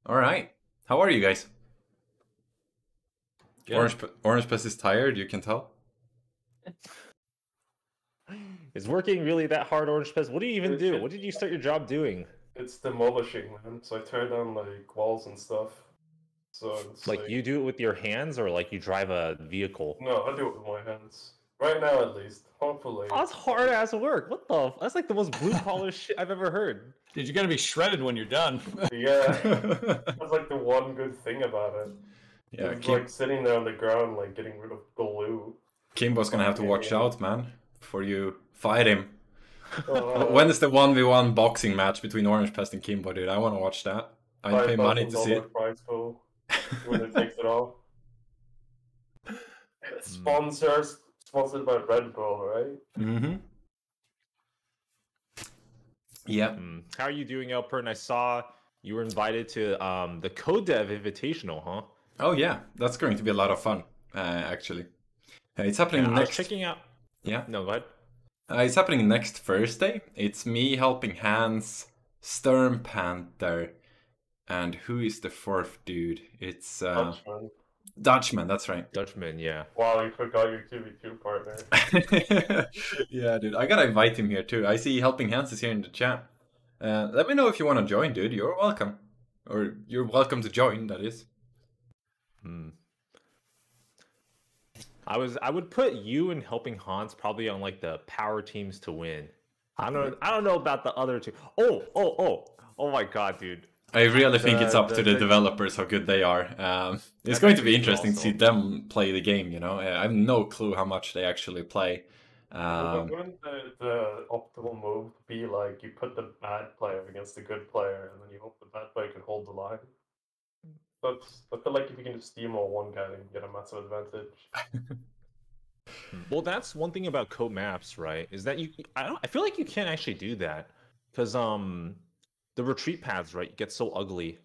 All right. How are you guys? Good. Orangepest is tired, you can tell. Is working really that hard, Orangepest? What do you even It do? should- What did you start your job doing? It's demolishing, man. So I tear down like walls and stuff. So it's Like you do it with your hands, or like you drive a vehicle? no, I do it with my hands. Right now, at least. Hopefully. Oh, that's hard ass work. What the? That's like the most blue collar shit I've ever heard. Dude, you're gonna be shredded when you're done. Yeah, that's like the one good thing about it. Yeah, It's like sitting there on the ground, like getting rid of glue. Kimbo's gonna have to watch out, man, before you fight him. Uh, When is the 1v1 boxing match between Orangepest and Kimbo, dude? I want to watch that. I pay money to see it. $5,000 prize pool when it takes it off. Sponsored by Red Bull, right? Mm-hmm. Yeah. How are you doing, elpern? I saw you were invited to the CoDev Invitational, huh? Oh yeah, that's going to be a lot of fun, actually. It's happening I was next. checking out. Yeah. No, go ahead. It's happening next Thursday. It's me, Helping Hands, Sturm Panther, and who is the fourth dude? It's Dutchman. Dutchman. That's right. Dutchman, yeah. Wow, you forgot your 2v2 partner. Yeah, dude. I gotta invite him here too. I see Helping Hands is here in the chat. Let me know if you want to join, dude. You're welcome, or you're welcome to join. That is. I would put you and Helping Hans probably on like the power teams to win. I don't know about the other two. Oh my god, dude. I really think it's up to the developers how good they are. It's going to be interesting to see them play the game, you know? I have no clue how much they actually play. Wouldn't the optimal move be like you put the bad player against the good player and then you hope the bad player can hold the line? I feel like if you can just steamroll one guy, then you get a massive advantage. Well, that's one thing about co-maps, right? Is that I feel like you can't actually do that because the retreat paths, right, get so ugly.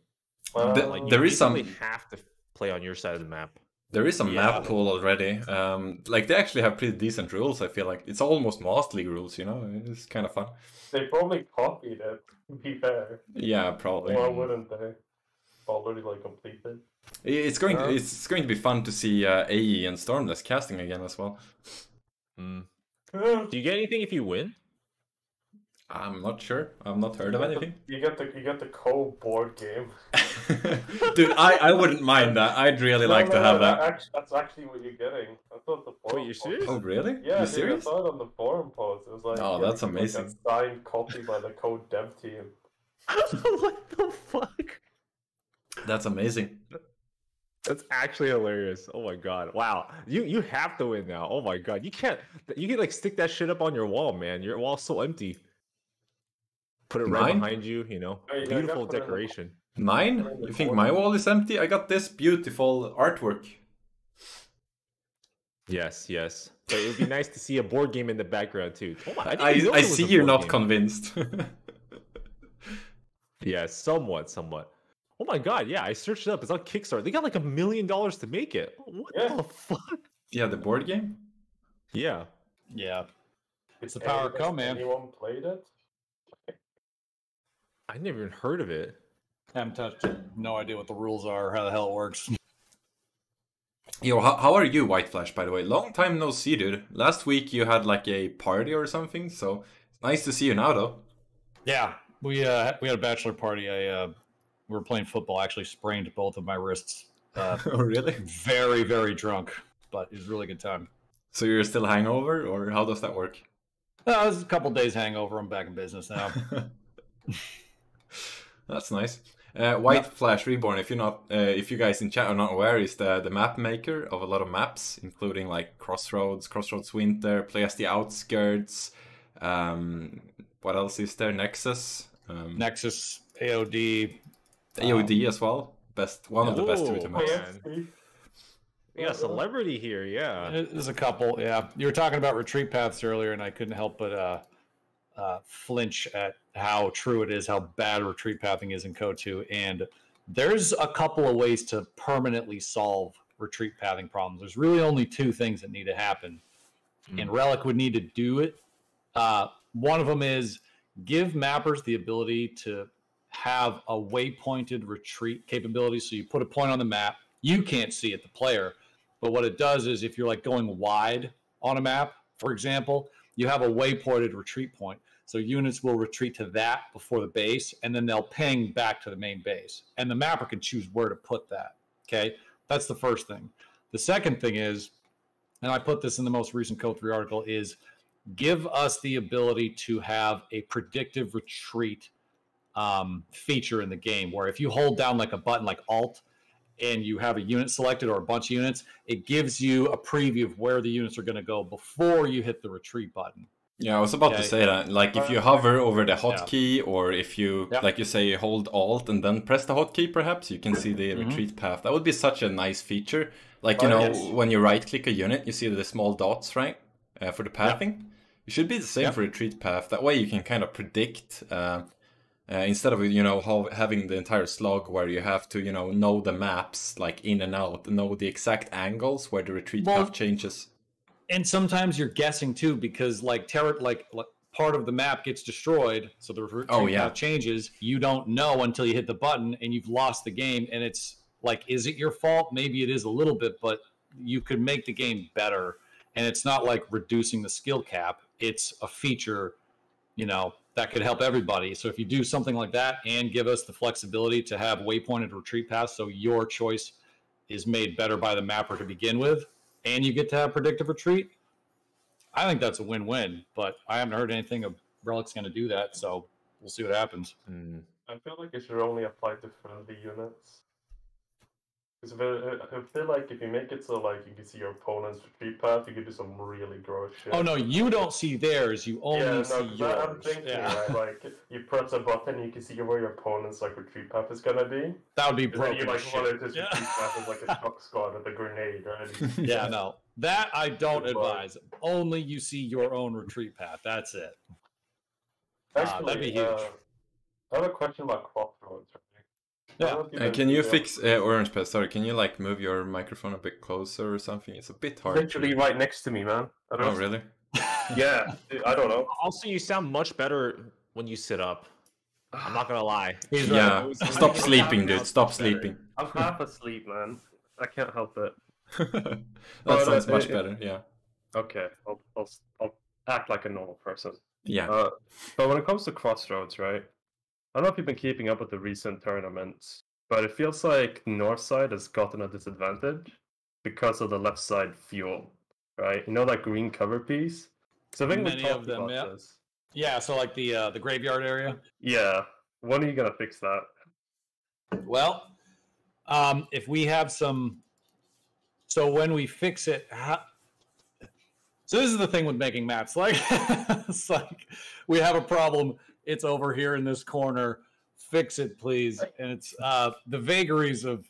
Like, there is some. Have to play on your side of the map. There is some map pool already. Like they actually have pretty decent rules. I feel like it's almost Master League rules. You know, it's kind of fun. They probably copied it. To be fair. Yeah, probably. Why wouldn't they? Already like completed. It's going to be fun to see AE and Stormless casting again as well. Do you get anything if you win? I'm not sure. I've not heard of anything. You get the board game. Dude, I wouldn't mind that. I'd really like to have that. That's actually what you're getting. I thought the forum. Wait, you serious? Oh, really? Yeah, you dude, serious? I saw it on the forum post. It was like, oh, that's amazing. Like a signed copy by the code dev team. What the fuck? That's amazing. That's actually hilarious. Oh my god! Wow, you have to win now. Oh my god, you can't. You can like stick that shit up on your wall, man. Your wall's so empty. Put it right behind you. You know, beautiful decoration. Mine? You think my wall is empty? I got this beautiful artwork. Yes. But it would be nice to see a board game in the background too. Oh my, I see you're not convinced. Yeah, somewhat. Oh my god, yeah, I searched it up. It's on Kickstarter. They got like $1 million to make it. What the fuck? Yeah, the board game? Yeah. Yeah. It's the power of Co, man. Anyone played it? I never even heard of it. Haven't touched it. No idea what the rules are, how the hell it works. Yo, how are you, White Flash, by the way? Long time no see, dude. Last week you had like a party or something, so it's nice to see you now, though. Yeah, we had a bachelor party. We were playing football. I actually sprained both of my wrists. Oh, really? Very, very drunk, but it was a really good time. So you're still hangover, or how does that work? It was a couple days hangover. I'm back in business now. That's nice. WhiteFlashReborn, if you guys in chat are not aware, is the map maker of a lot of maps, including like Crossroads Winter, Play as the Outskirts. What else is there? Nexus. Nexus, AOD. AOD as well. One of the best Twitter maps. We got a celebrity here, yeah. There's a couple, yeah. You were talking about retreat paths earlier, and I couldn't help but flinch at how true it is, how bad retreat pathing is in CoH2. And there's a couple of ways to permanently solve retreat pathing problems. There's really only two things that need to happen, and Relic would need to do it. One of them is give mappers the ability to have a waypointed retreat capability. So you put a point on the map. You can't see it, the player. But what it does is if you're like going wide on a map, for example, you have a waypointed retreat point. So units will retreat to that before the base, and then they'll ping back to the main base. And the mapper can choose where to put that. Okay, that's the first thing. The second thing is, and I put this in the most recent Code3 article, is give us the ability to have a predictive retreat feature in the game, where if you hold down like a button like Alt and you have a unit selected or a bunch of units, it gives you a preview of where the units are going to go before you hit the retreat button. Yeah, I was about to say that. Like, if you hover over the hotkey, or if you, like you say, hold Alt and then press the hotkey, perhaps, you can see the retreat path. That would be such a nice feature. Like, you know, when you right-click a unit, you see the small dots, right, for the pathing. It should be the same for retreat path. That way you can kind of predict, instead of, you know, having the entire slog where you have to, you know the maps, like, in and out, know the exact angles where the retreat path changes. And sometimes you're guessing too, because like part of the map gets destroyed, so the retreat path changes. You don't know until you hit the button, and you've lost the game. And it's like, is it your fault? Maybe it is a little bit, but you could make the game better. And it's not like reducing the skill cap. It's a feature, you know, that could help everybody. So if you do something like that and give us the flexibility to have waypointed retreat paths, so your choice is made better by the mapper to begin with, and you get to have predictive retreat, I think that's a win-win. But I haven't heard anything of Relic's going to do that, so we'll see what happens. I feel like it should only apply to friendly units. Because I feel like if you make it so like you can see your opponent's retreat path, you can do some really gross shit. Oh no, you don't see theirs. You only see yours. I'm thinking, right? Like you press a button, you can see where your opponent's like retreat path is gonna be. That would be broken. You like want it to retreat path as like a shock squad with a grenade, right? Yeah, no, that I don't advise. Only you see your own retreat path. That's it. Actually, that'd be huge. I have a question about Crossroads. Yeah. Can you fix Orangepest? Sorry, can you like move your microphone a bit closer or something? It's a bit hard. Literally right next to me, man. Oh, really? Yeah, I don't know. Also, you sound much better when you sit up. I'm not gonna lie. Yeah, stop sleeping, dude. Stop sleeping. I'm half asleep, man. I can't help it. That sounds much better. Yeah. Okay, I'll act like a normal person. Yeah. But when it comes to Crossroads, right? I don't know if you've been keeping up with the recent tournaments, but it feels like North side has gotten a disadvantage because of the left side fuel, right? You know that green cover piece? So I think many of them, this. Yeah, so like the graveyard area. Yeah. When are you gonna fix that? Well, if we have some, so when we fix it, so this is the thing with making maps. Like, it's like we have a problem. It's over here in this corner. Fix it, please. And it's the vagaries of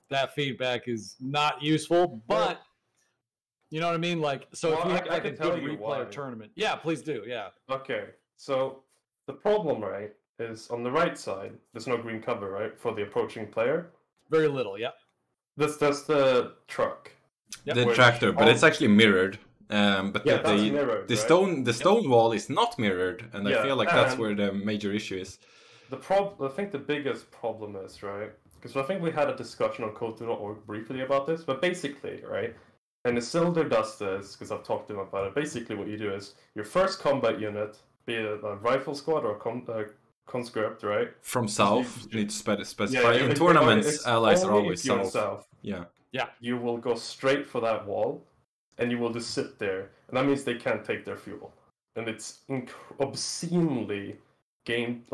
that feedback is not useful, but you know what I mean? Like, so if we have like a good replay tournament. Yeah, please do. Yeah. Okay. So the problem, right, is on the right side, there's no green cover, right, for the approaching player. Very little, yeah. That's the truck. Yep. The tractor, but it's actually mirrored. But the stone wall is not mirrored, and I feel like that's where the major issue is. I think the biggest problem is, right, because I think we had a discussion on Code2.org briefly about this, but basically, right, and Isildur does this, because I've talked to him about it, basically what you do is, your first combat unit, be it a rifle squad or a conscript, right? From south, you need to specify. In tournaments, allies are always south. Yeah. You will go straight for that wall, and you will just sit there, and that means they can't take their fuel. And it's obscenely it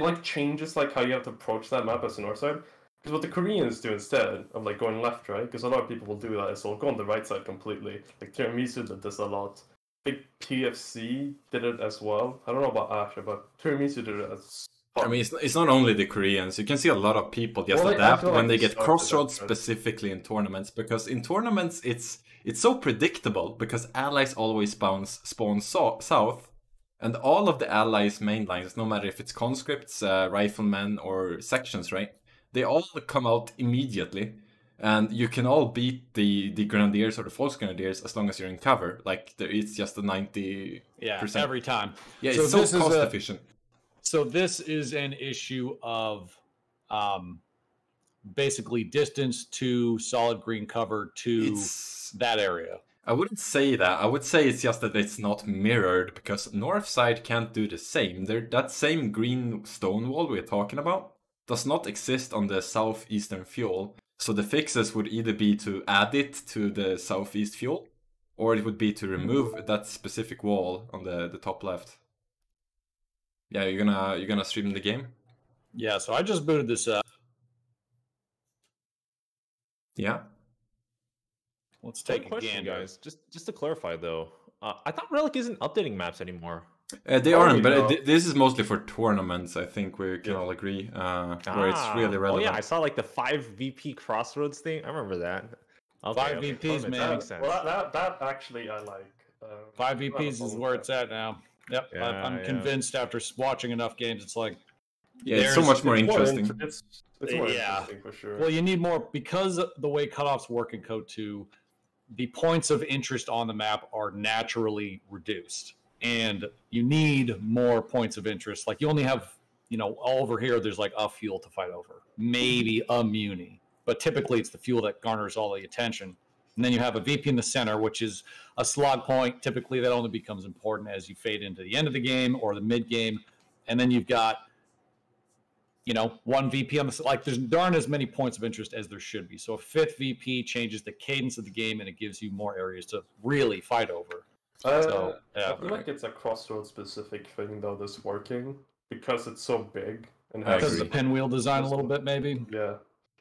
like changes like how you have to approach that map as the north side. Because what the Koreans do instead of like going left, right? Because a lot of people will do that, is they'll go on the right side completely. Like Tiramisu did this a lot. I think PFC did it as well. I don't know about Asher, but Tiramisu did it as I mean, it's not only the Koreans. You can see a lot of people just adapt when they get Crossroads specifically in tournaments. Because in tournaments, it's so predictable because allies always spawn south. And all of the allies' main lines, no matter if it's conscripts, riflemen, or sections, right? They all come out immediately. And you can all beat the Grenadiers or the False Grenadiers as long as you're in cover. Like, it's just a 90%. Yeah, every time. Yeah, it's so cost efficient. So this is an issue of basically distance to solid green cover to that area. I wouldn't say that. I would say it's just that it's not mirrored, because north side can't do the same. That same green stone wall we're talking about does not exist on the southeastern fuel. So the fixes would either be to add it to the southeast fuel, or it would be to remove that specific wall on the top left. Yeah, you're gonna stream the game? Yeah, so I just booted this up. Yeah. Let's take a question, gander. guys. Just to clarify though, I thought Relic isn't updating maps anymore. They aren't, but this is mostly for tournaments. I think we can all agree, where it's really relevant. Oh yeah, I saw like the 5 VP Crossroads thing. I remember that. Okay, 5 VPs, man. That makes sense. Well, that actually I like. 5 VPs is where it's at now. Yep, Yeah, I'm convinced after watching enough games. It's like, Yeah, it's so much more interesting. It's more interesting for sure. well, you need more, because the way cutoffs work in Code 2, the points of interest on the map are naturally reduced, and you need more points of interest. Like, you only have, all over here, there's like a fuel to fight over, maybe a muni, but typically it's the fuel that garners all the attention. And then you have a VP in the center, which is a slog point. Typically, that only becomes important as you fade into the end of the game or the mid game. And then you've got, one VP on the, like, there aren't as many points of interest as there should be. So a 5th VP changes the cadence of the game, and it gives you more areas to really fight over. I feel like it's a Crossroads specific thing though, this working, because it's so big and has Because of the pinwheel design a little bit, maybe. Yeah.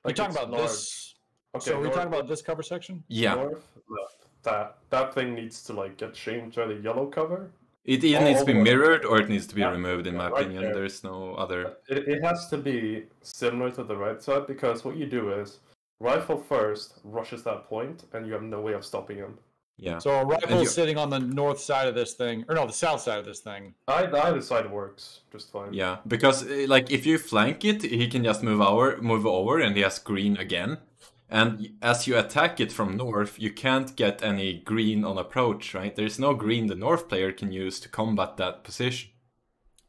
Like, you're talking about large. this. Okay, So are we talking about this cover section? Yeah. North, left. That thing needs to like get changed to the yellow cover. It either needs to be over. mirrored or it needs to be removed, in my Right opinion. there. There's no other. It has to be similar to the right side, because what you do is rifle first rushes that point, and you have no way of stopping him. Yeah. So a rifle you- sitting on the north side of this thing, or no, the south side of this thing. Either side works just fine. Yeah, because like if you flank it, he can just move over, and he has green again. And as you attack it from north, you can't get any green on approach, right? There's no green the north player can use to combat that position.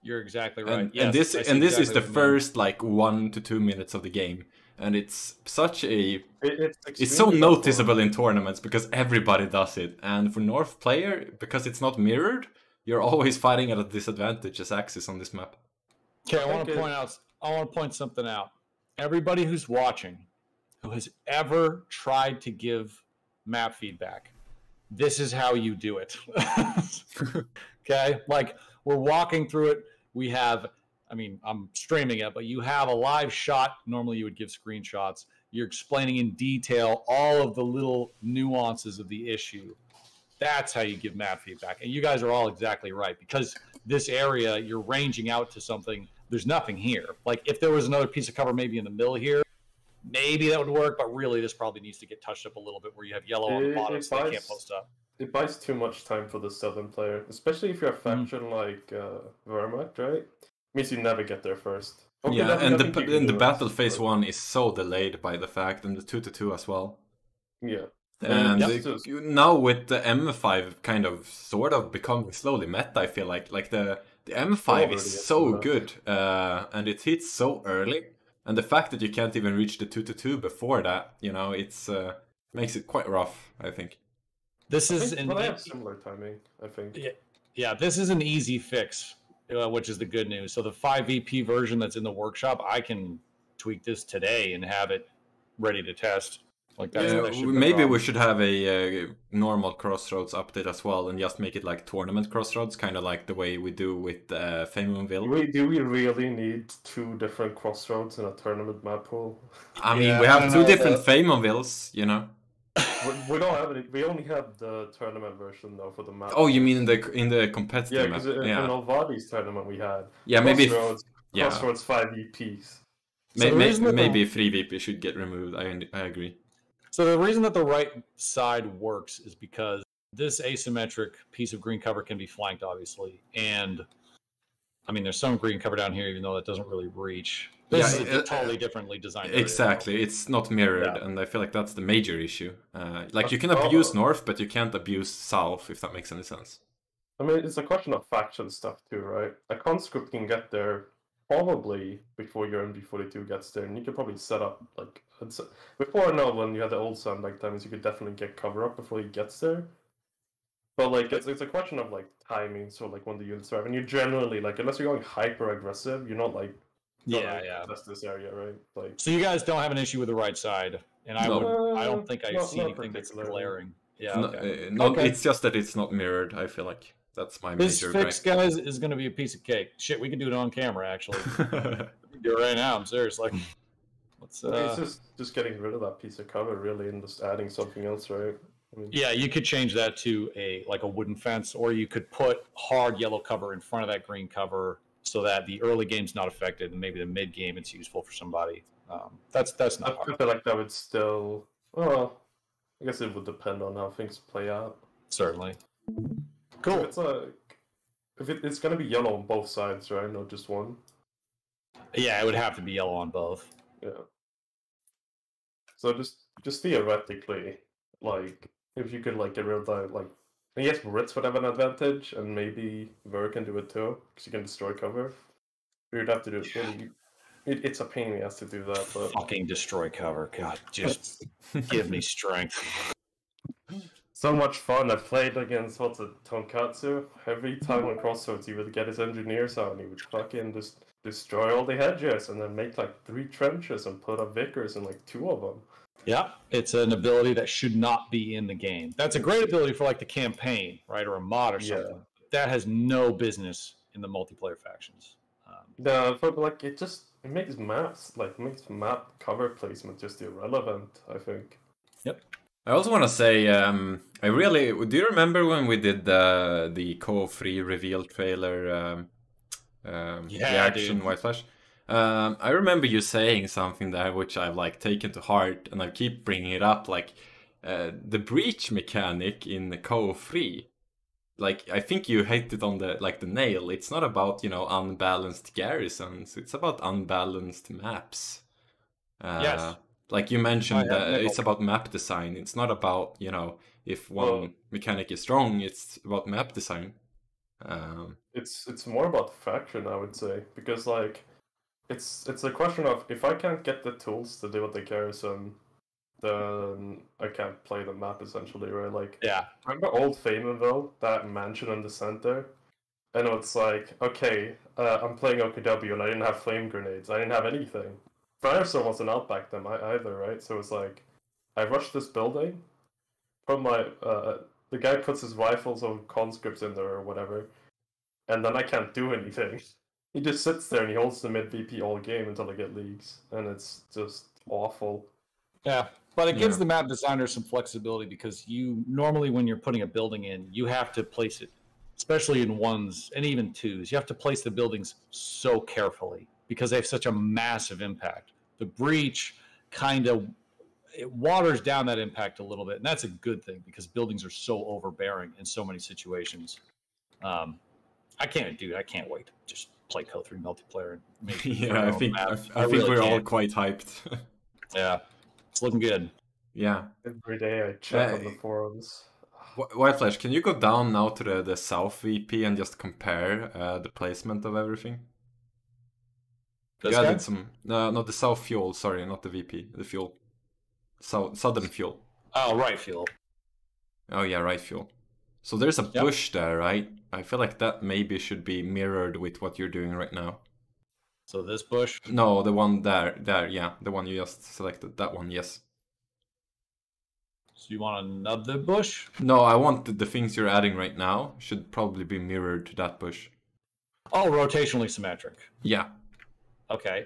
You're exactly right. And, Yes, and this I see and this is exactly the what you mean. first like 1 to 2 minutes of the game, and it's such a It's so extremely noticeable in tournaments because everybody does it. And for north player, because it's not mirrored, you're always fighting at a disadvantage as Axis on this map. Okay, I I want think to point something out. Everybody who's watching, who has ever tried to give map feedback, this is how you do it. Okay, like, we're walking through it. We have, I'm streaming it, but you have a live shot. Normally you would give screenshots. You're explaining in detail all of the little nuances of the issue. That's how you give map feedback. And you guys are all exactly right, because this area, you're ranging out to something. There's nothing here. Like, if there was another piece of cover maybe in the middle here, maybe that would work, but really this probably needs to get touched up a little bit where you have yellow on the bottom so they can't post up. It buys too much time for the southern player, especially if you're a faction like Vermont, right? Means you never get there first. Okay, Yeah, nothing and you can the do, battle but- phase 1 is so delayed by the fact, and the 2 to 2 as well. Yeah. And Yep. now with the M5 kind of sort of becoming slowly meta, I feel like the M5 Already is is so meta. good, and it hits so early, and the fact that you can't even reach the 2 to 2 before that, it's makes it quite rough, I think. This is But I have similar timing, I think. Yeah, this is an easy fix, which is the good news. So the 5 VP version that's in the workshop, I can tweak this today and have it ready to test. Like, that should be Maybe no we problem. should have a normal Crossroads update as well, and just make it like tournament Crossroads, kind of like the way we do with Fameonville. Do we really need 2 different Crossroads in a tournament map pool? I mean, Yeah, we I have don't 2 know, different but- Fameonvilles, We don't have any. We only have the tournament version though for the map. Oh, you mean in the competitive Yeah, map? because in Alvadi's tournament we had. Yeah, maybe Crossroads 5 VPs. So the reason that maybe 3 VP should get removed. I agree. So the reason that the right side works is because this asymmetric piece of green cover can be flanked, obviously. And, there's some green cover down here, even though that doesn't really reach. This is a totally differently designed area. Exactly, it's not mirrored, Yeah. and I feel like that's the major issue. You can abuse north, but you can't abuse south, if that makes any sense. I mean, it's a question of faction stuff too, right? A conscript can get there probably before your MB42 gets there, and you could probably set up like before. No, when you had the old sandbag times, you could definitely get cover up before he gets there. But like, it's a question of like timing. So like when the units arrive, and you generally like unless you're going hyper aggressive, you're not like contest this area, right? Like, so you guys don't have an issue with the right side, and I don't think I see anything that's glaring. Yeah, okay. It's just that it's not mirrored. I feel like that's my this major fix, guys, is going to be a piece of cake. Shit, we can do it on camera actually. Do it right now. I'm serious. Like, let's. It's just getting rid of that piece of cover, really, and just adding something else, right? I mean, yeah, you could change that to a wooden fence, or you could put hard yellow cover in front of that green cover, so that the early game's not affected, and maybe the mid game it's useful for somebody. That's not hard. I feel like that would still. Well, I guess it would depend on how things play out. Certainly. Cool. It's like it's gonna be yellow on both sides, right? Not just one. Yeah, it would have to be yellow on both. Yeah. So just theoretically, like if you could like get rid of that, like I guess Ritz would have an advantage, and maybe Ver can do it too, because you can destroy cover. You'd have to do it really. It's a pain in the ass to do that, but fucking destroy cover. God, just give me strength. So much fun. I played against Tonkatsu. Every time on Crossroads, he would get his engineers out and he would fucking just destroy all the hedges and then make like 3 trenches and put up Vickers in like 2 of them. Yeah, it's an ability that should not be in the game. That's a great ability for like the campaign, right, or a mod or something. Yeah. That has no business in the multiplayer factions. No, but like it makes maps, like makes map cover placement just irrelevant, I think. Yep. I also want to say, do you remember when we did the KO3 reveal trailer reaction, WhiteFlash? I remember you saying something there which I've like taken to heart, and I keep bringing it up, like the breach mechanic in the KO3. Like, I think you hit it on the nail. It's not about, unbalanced garrisons. It's about unbalanced maps. Yes. Like you mentioned, it's about map design. It's not about, if one mechanic is strong, it's about map design. It's more about faction, I would say, because like it's a question of if I can't get the tools to deal with the garrison, then I can't play the map essentially, right? Like, yeah. Remember Old Fayemanville, that mansion in the center? And it's like, okay, I'm playing OKW and I didn't have flame grenades. I didn't have anything. Firestone wasn't out back then either, right? So it's like, I rushed this building, put my, the guy puts his rifles or conscripts in there or whatever, and then I can't do anything. He just sits there and he holds the mid VP all game until I get leagues, and it's just awful. Yeah, but it gives the map designer some flexibility, because you normally, when you're putting a building in, you have to place it, especially in 1s and even 2s, you have to place the buildings so carefully because they have such a massive impact. The breach kind of waters down that impact a little bit, and that's a good thing because buildings are so overbearing in so many situations. I can't wait to just play KO3 multiplayer. And I think we're all quite hyped. Yeah. It's looking good. Yeah. Every day I check on the forums. WhiteFlash, can you go down now to the South VP and just compare the placement of everything? You added some... No, the South fuel, sorry, not the VP, the fuel. Southern fuel. Oh, right fuel. Oh yeah, right fuel. So there's a bush there, right? I feel like that maybe should be mirrored with what you're doing right now. So this bush? No, the one there, yeah. The one you just selected, that one, yes. So you want another bush? No, I want the things you're adding right now should probably be mirrored to that bush. Oh, rotationally symmetric. Yeah. Okay.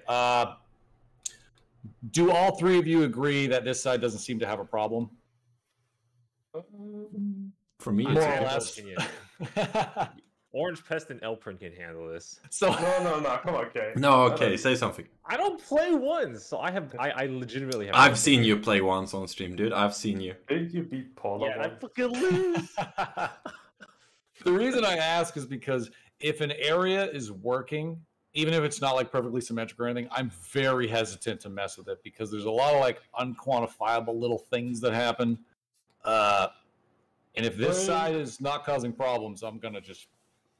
Do all 3 of you agree that this side doesn't seem to have a problem? For me, more or less. Orangepest and elpern can handle this. So no, come on, okay. No, okay, say something. I don't play 1s, so I legitimately have. I've seen you play 1s on stream, dude. I've seen you. Did you beat Paul? Yeah, I fucking lose. The reason I ask is because if an area is working, even if it's not like perfectly symmetric or anything, I'm very hesitant to mess with it because there's a lot of like unquantifiable little things that happen. And if this side is not causing problems, I'm gonna just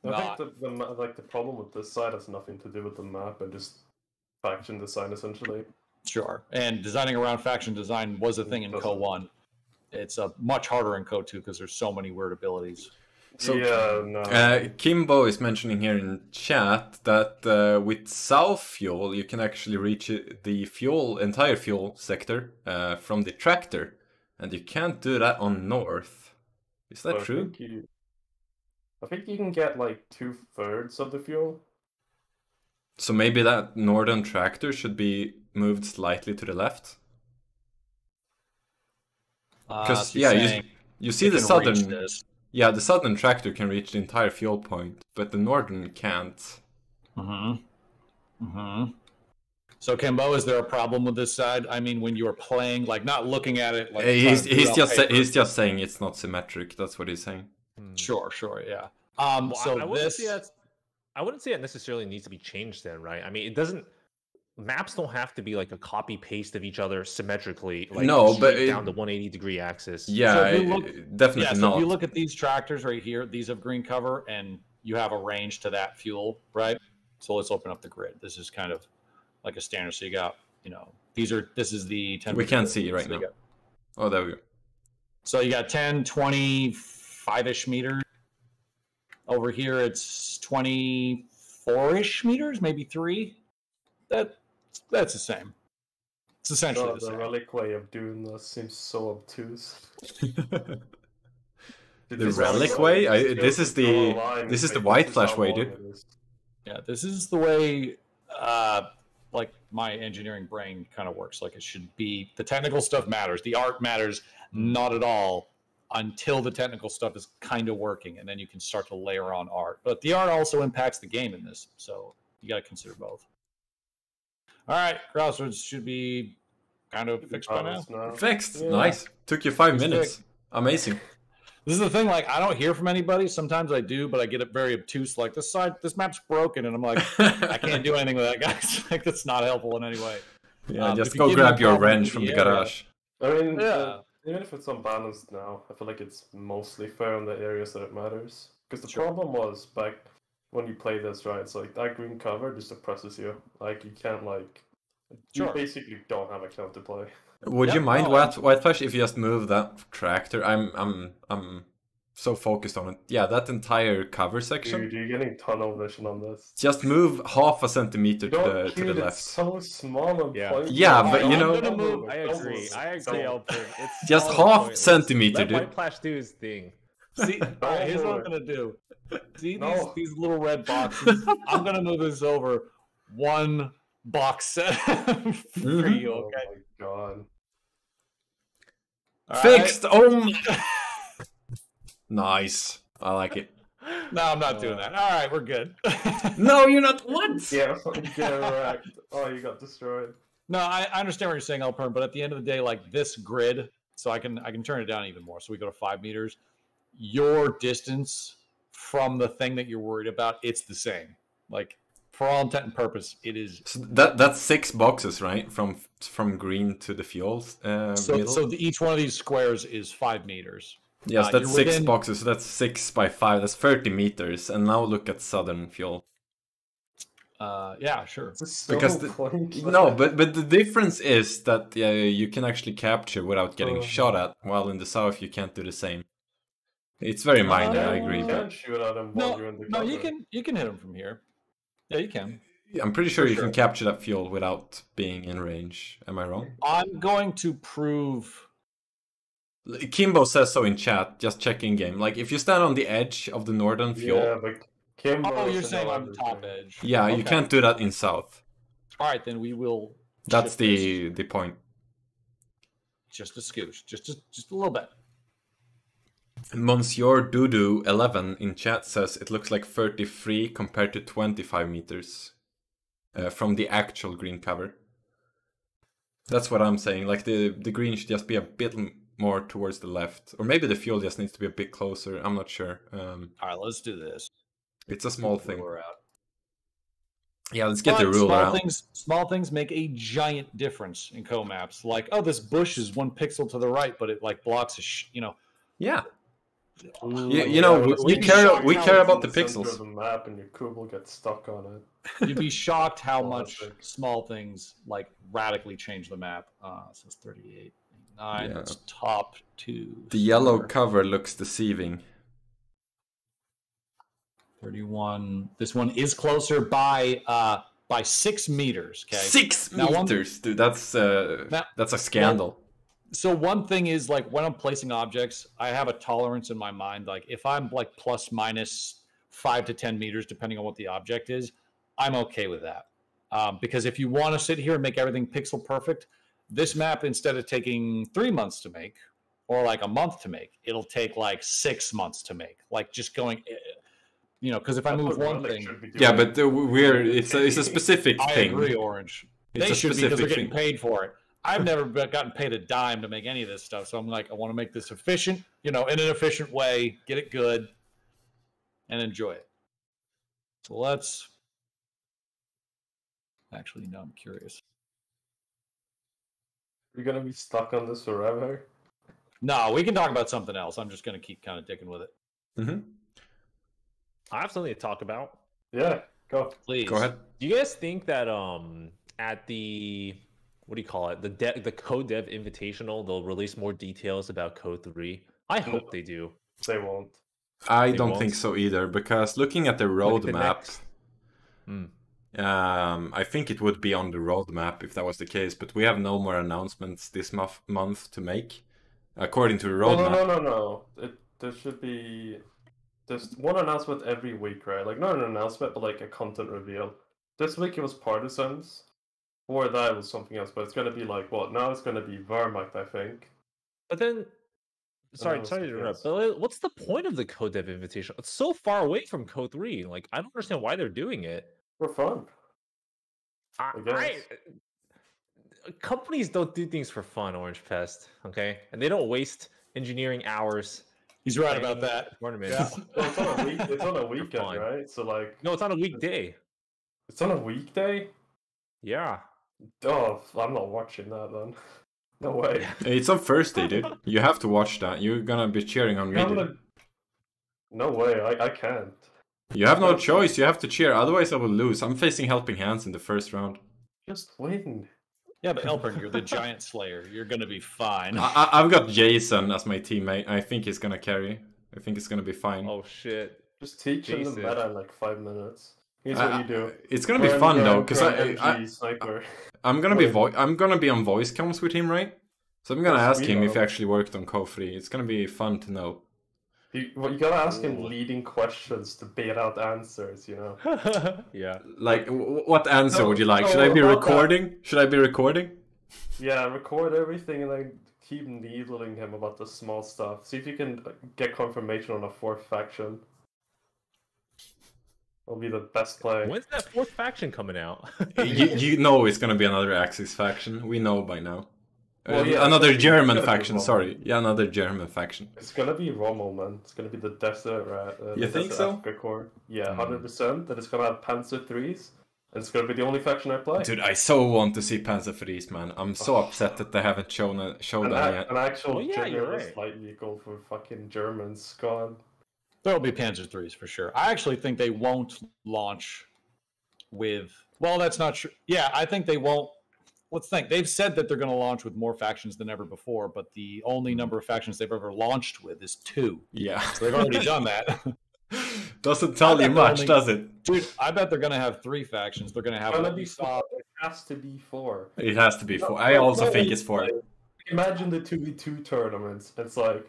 I think the problem with this side has nothing to do with the map and just faction design essentially. Sure. And designing around faction design was a thing in Co-1. It's much harder in Co-2 because there's so many weird abilities. So, yeah, no. Kimbo is mentioning here in chat that with South Fuel, you can actually reach the entire fuel sector from the tractor, and you can't do that on North. Is that true? I think you can get like 2/3 of the fuel. So maybe that northern tractor should be moved slightly to the left? Because you see the southern... Yeah, the southern tractor can reach the entire fuel point, but the northern can't. So, Kimbo, is there a problem with this side? I mean, when you're playing, like, not looking at it, like he's just saying it's not symmetric. That's what he's saying. Sure, yeah. I wouldn't say it necessarily needs to be changed then, right? I mean, it doesn't. Maps don't have to be like a copy paste of each other symmetrically, like down the 180-degree axis. Yeah, so definitely not. If you look at these tractors right here, these have green cover, and you have a range to that fuel, right? So let's open up the grid. This is kind of like a standard. So you got, this is the 10. We can't see right now. Oh, there we go. So you got 10, 25-ish meters. Over here, it's 24-ish meters, maybe 3. That's the same. It's essentially the same. The relic way of doing this seems so obtuse. The relic way? This is the WhiteFlash way, dude. Yeah, this is the way like my engineering brain kind of works. Like it should be. The technical stuff matters. The art matters not at all until the technical stuff is kind of working, and then you can start to layer on art. But the art also impacts the game in this, so you got to consider both. All right, Crossroads should be kind of fixed by now. Fixed, yeah. Nice. Took you 5 minutes. Amazing. This is the thing. Like, I don't hear from anybody. Sometimes I do, but I get it very obtuse. Like this map's broken, and I'm like, I can't do anything with that, guys. Like that's not helpful in any way. Yeah, just go grab your wrench from the garage. I mean, even if it's unbalanced now, I feel like it's mostly fair in the areas that it matters. Because the problem was back when you play this, right? It's like that green cover just oppresses you. Like you can't you basically don't have a counterplay. Would you mind WhiteFlash if you just move that tractor? I'm so focused on it. Yeah, that entire cover section. Dude, you're getting tunnel vision on this. Just move half a centimeter to the left. It's so small and pointy. Yeah, but I agree, elpern. It's just half centimeter, dude. Let WhiteFlash do his thing. See, here's what I'm gonna do. See these little red boxes? I'm gonna move this over 1 box set for you. Okay. Oh my god. Fixed. Right. Oh my. Nice. I like it. No, I'm not doing that. All right, we're good. No, you're not. What? Yeah, wrecked. Oh, you got destroyed. No, I understand what you're saying, elpern, but at the end of the day, like this grid, so I can turn it down even more. So we go to 5 meters. Your distance from the thing that you're worried about, it's the same. Like for all intent and purpose, it is. So that's 6 boxes, right? From green to the fuels. So each one of these squares is 5 meters. Yes, that's 6 boxes. So that's 6 by 5. That's 30 meters. And now look at southern fuel. Yeah, sure. Because but the difference is that you can actually capture without getting shot at, while in the south you can't do the same. It's very minor, I agree. You can't shoot at him while you're in the cover. you can hit him from here. Yeah, you can. I'm pretty sure you can capture that fuel without being in range. Am I wrong? I'm going to prove. Kimbo says so in chat. Just checking game. Like if you stand on the edge of the northern fuel. Yeah, but Kimbo. Oh, you're saying on the top edge. Yeah, okay. You can't do that in south. All right, then we will. That's the point. Just a scooch, just a little bit. Monsieur Doodoo 11 in chat says it looks like 33 compared to 25 meters from the actual green cover. That's what I'm saying. Like the green should just be a bit more towards the left, or maybe the fuel just needs to be a bit closer. I'm not sure. All right, let's do this. It's a small thing. Yeah, let's get the ruler out. Small things make a giant difference in co-maps. Like, oh, this bush is 1 pixel to the right, but it like blocks Yeah. You know, we care about the pixels. Of the map and your cube will get stuck on it. You'd be shocked how much small things like radically change the map. So it's 38, 9. That's top 2. The yellow cover looks deceiving. 31. This one is closer by 6 meters. Okay, 6 meters, dude. That's a scandal. So one thing is, like, when I'm placing objects, I have a tolerance in my mind. Like, if I'm like plus minus 5 to 10 meters, depending on what the object is, I'm okay with that. Because if you want to sit here and make everything pixel perfect, this map, instead of taking 3 months to make or like a month to make, it'll take like 6 months to make. Like, just going, you know, because if I move one thing, yeah, but it's a specific thing. I agree, Orange. They should be, because they're getting paid for it. I've never gotten paid a dime to make any of this stuff, so I'm like, I want to make this efficient, you know, in an efficient way, get it good, and enjoy it. So let's... Actually, no, I'm curious. You're going to be stuck on this forever? No, we can talk about something else. I'm just going to keep kind of dicking with it. Mm-hmm. I have something to talk about. Yeah, go. Please. Go ahead. Do you guys think that at the... what do you call it? The Code Dev Invitational, they'll release more details about Code 3. I hope they do. They won't. I don't think so either, because looking at the roadmap, I think it would be on the roadmap if that was the case, but we have no more announcements this month to make, according to the roadmap. No. There should be... There's one announcement every week, right? Like, not an announcement, but like a content reveal. This week it was Partisans. Before that, it was something else, but it's going to be like, what? Now it's going to be Wehrmacht, I think. But then, sorry to interrupt, but what's the point of the Code Dev Invitation? It's so far away from Code 3. Like, I don't understand why they're doing it. For fun. Companies don't do things for fun, Orangepest, okay? And they don't waste engineering hours. He's right about that. Tournaments. Yeah. Well, it's on a weekend, right? So, like... No, it's on a weekday. It's on a weekday? Yeah. Oh, I'm not watching that then. No way. It's on Thursday, dude. You have to watch that. You're gonna be cheering on me. No way, I can't. You have no choice. You have to cheer. Otherwise, I will lose. I'm facing Helping Hands in the first round. Just win. Yeah, but Elpern, you're the giant slayer. You're gonna be fine. I've got Jason as my teammate. I think he's gonna carry. I think it's gonna be fine. Oh shit. Just teach him the meta in like 5 minutes. Here's what you do. It's gonna be fun though, because I'm gonna be on voice comms with him, right? So I'm gonna ask him if he actually worked on KO3. It's gonna be fun to know. You gotta ask him leading questions to bait out answers, you know? Yeah. Like, what answer would you like? Should I be recording? Should I be recording? Yeah, record everything and then keep needling him about the small stuff. See if you can get confirmation on a 4th faction. Will be the best play. When's that 4th faction coming out? you know it's gonna be another Axis faction. We know by now. Well, yeah, another German faction. Sorry, another German faction. It's gonna be Rommel, man. It's gonna be the Desert. You think so? Africa Corps. Yeah, 100%. That it's gonna have Panzer 3s, and it's gonna be the only faction I play. Dude, I so want to see Panzer 3s, man. I'm so upset that they haven't shown that yet. An actual generalist light vehicle for fucking Germans. God. There'll be Panzer 3s for sure. I actually think they won't launch with... Well, that's not true. Yeah, I think they won't. Let's think. They've said that they're going to launch with more factions than ever before, but the only number of factions they've ever launched with is 2. Yeah. So they've already done that. Doesn't tell you much, does it? Dude, I bet they're going to have 3 factions. They're going to have... It has to be 4. It has to be 4. I also think it's 4. Imagine the 2v2 tournaments. It's like...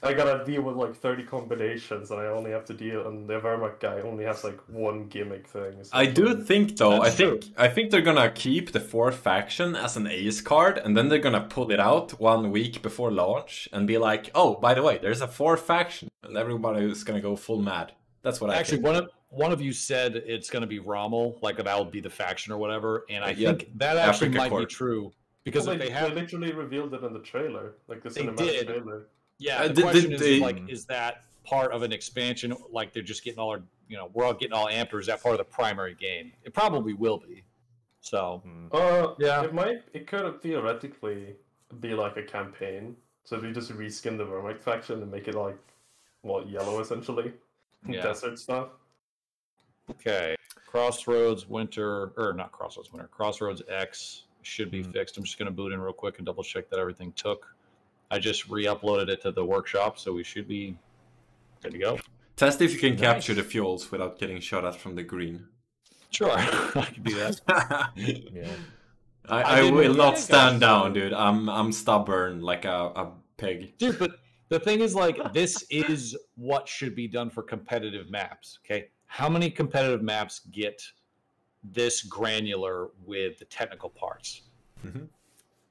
I gotta deal with like 30 combinations, and I only have to deal. And the Wehrmacht guy only has like 1 gimmick thing. I do think though. I think they're gonna keep the 4th faction as an ace card, and then they're gonna pull it out 1 week before launch and be like, "Oh, by the way, there's a 4th faction," and everybody is gonna go full mad. That's what actually, I think. One of you said it's gonna be Rommel, like that'll be the faction or whatever, and I think that actually might be true because they literally revealed it in the trailer, like the cinematic trailer. Yeah, the question is like, is that part of an expansion? Like they're just getting all our, we're all getting all amped, or is that part of the primary game? It probably will be. So, yeah, it could theoretically be like a campaign. So if you just reskin the Wehrmacht faction and make it like yellow essentially. Yeah. Desert stuff. Okay. Crossroads Winter, or not Crossroads Winter, Crossroads X should be fixed. I'm just going to boot in real quick and double check that everything took. I just re-uploaded it to the workshop, so we should be good to go. Test if you can capture the fuels without getting shot at from the green. Sure, I can do that. Yeah. I will not stand down, dude. I'm stubborn like a pig. Dude, but the thing is, like, this is what should be done for competitive maps, okay? How many competitive maps get this granular with the technical parts?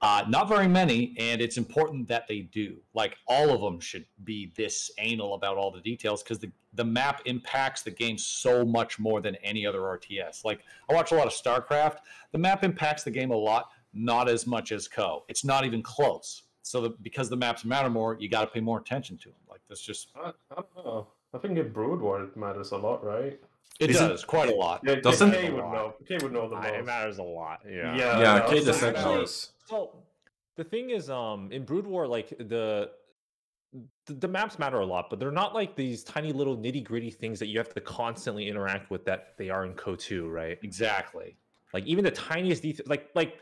Not very many, and it's important that they do. Like, all of them should be this anal about all the details, because the map impacts the game so much more than any other RTS. Like, I watch a lot of StarCraft. The map impacts the game a lot, not as much as Co. It's not even close. So because the maps matter more, you got to pay more attention to them. Like, that's just... I don't know. I think in Brood War it matters a lot, right? It does, quite a lot. Yeah, Doesn't Kay would know. Kay would know the most. It matters a lot. Yeah. Yeah, KtheZ actually- knows. So the thing is, in Brood War, like the maps matter a lot, but they're not like these tiny little nitty gritty things that you have to constantly interact with that they are in KO2, right? Exactly. Like even the tiniest detail, like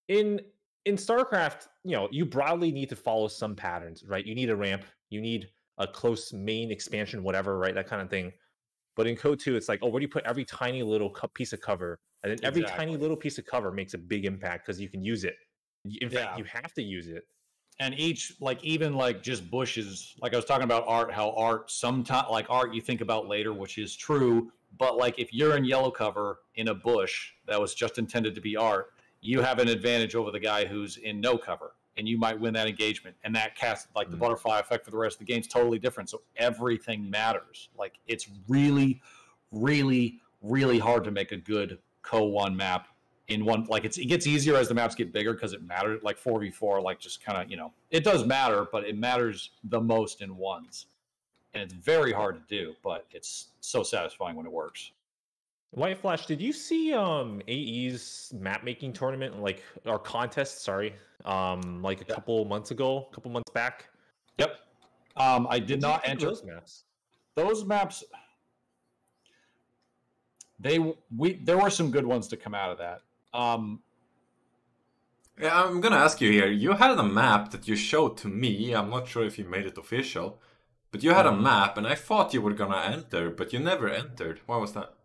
in StarCraft, you know, you broadly need to follow some patterns, right? You need a ramp, you need a close main expansion, whatever, right? That kind of thing. But in KO2, it's like, oh, where do you put every tiny little piece of cover? And then every tiny little piece of cover makes a big impact because you can use it. In fact, you have to use it. And each, like, even like just bushes, like I was talking about art, how art sometimes, like art you think about later, which is true. But like if you're in yellow cover in a bush that was just intended to be art, you have an advantage over the guy who's in no cover, and you might win that engagement. And that casts, like, the butterfly effect for the rest of the game is totally different. So everything matters. Like, it's really, really, really hard to make a good Co-1 map in one. Like, it gets easier as the maps get bigger because it matters. Like 4v4, like, just kind of, you know, it does matter, but it matters the most in ones. And it's very hard to do, but it's so satisfying when it works. White Flash, did you see AE's map making tournament, like, or contest, sorry, like a couple months back? Yep. I did not enter those maps. Those maps, there were some good ones to come out of that. Yeah, I'm gonna ask you here. You had a map that you showed to me. I'm not sure if you made it official, but you had a map, and I thought you were gonna enter, but you never entered. Why was that?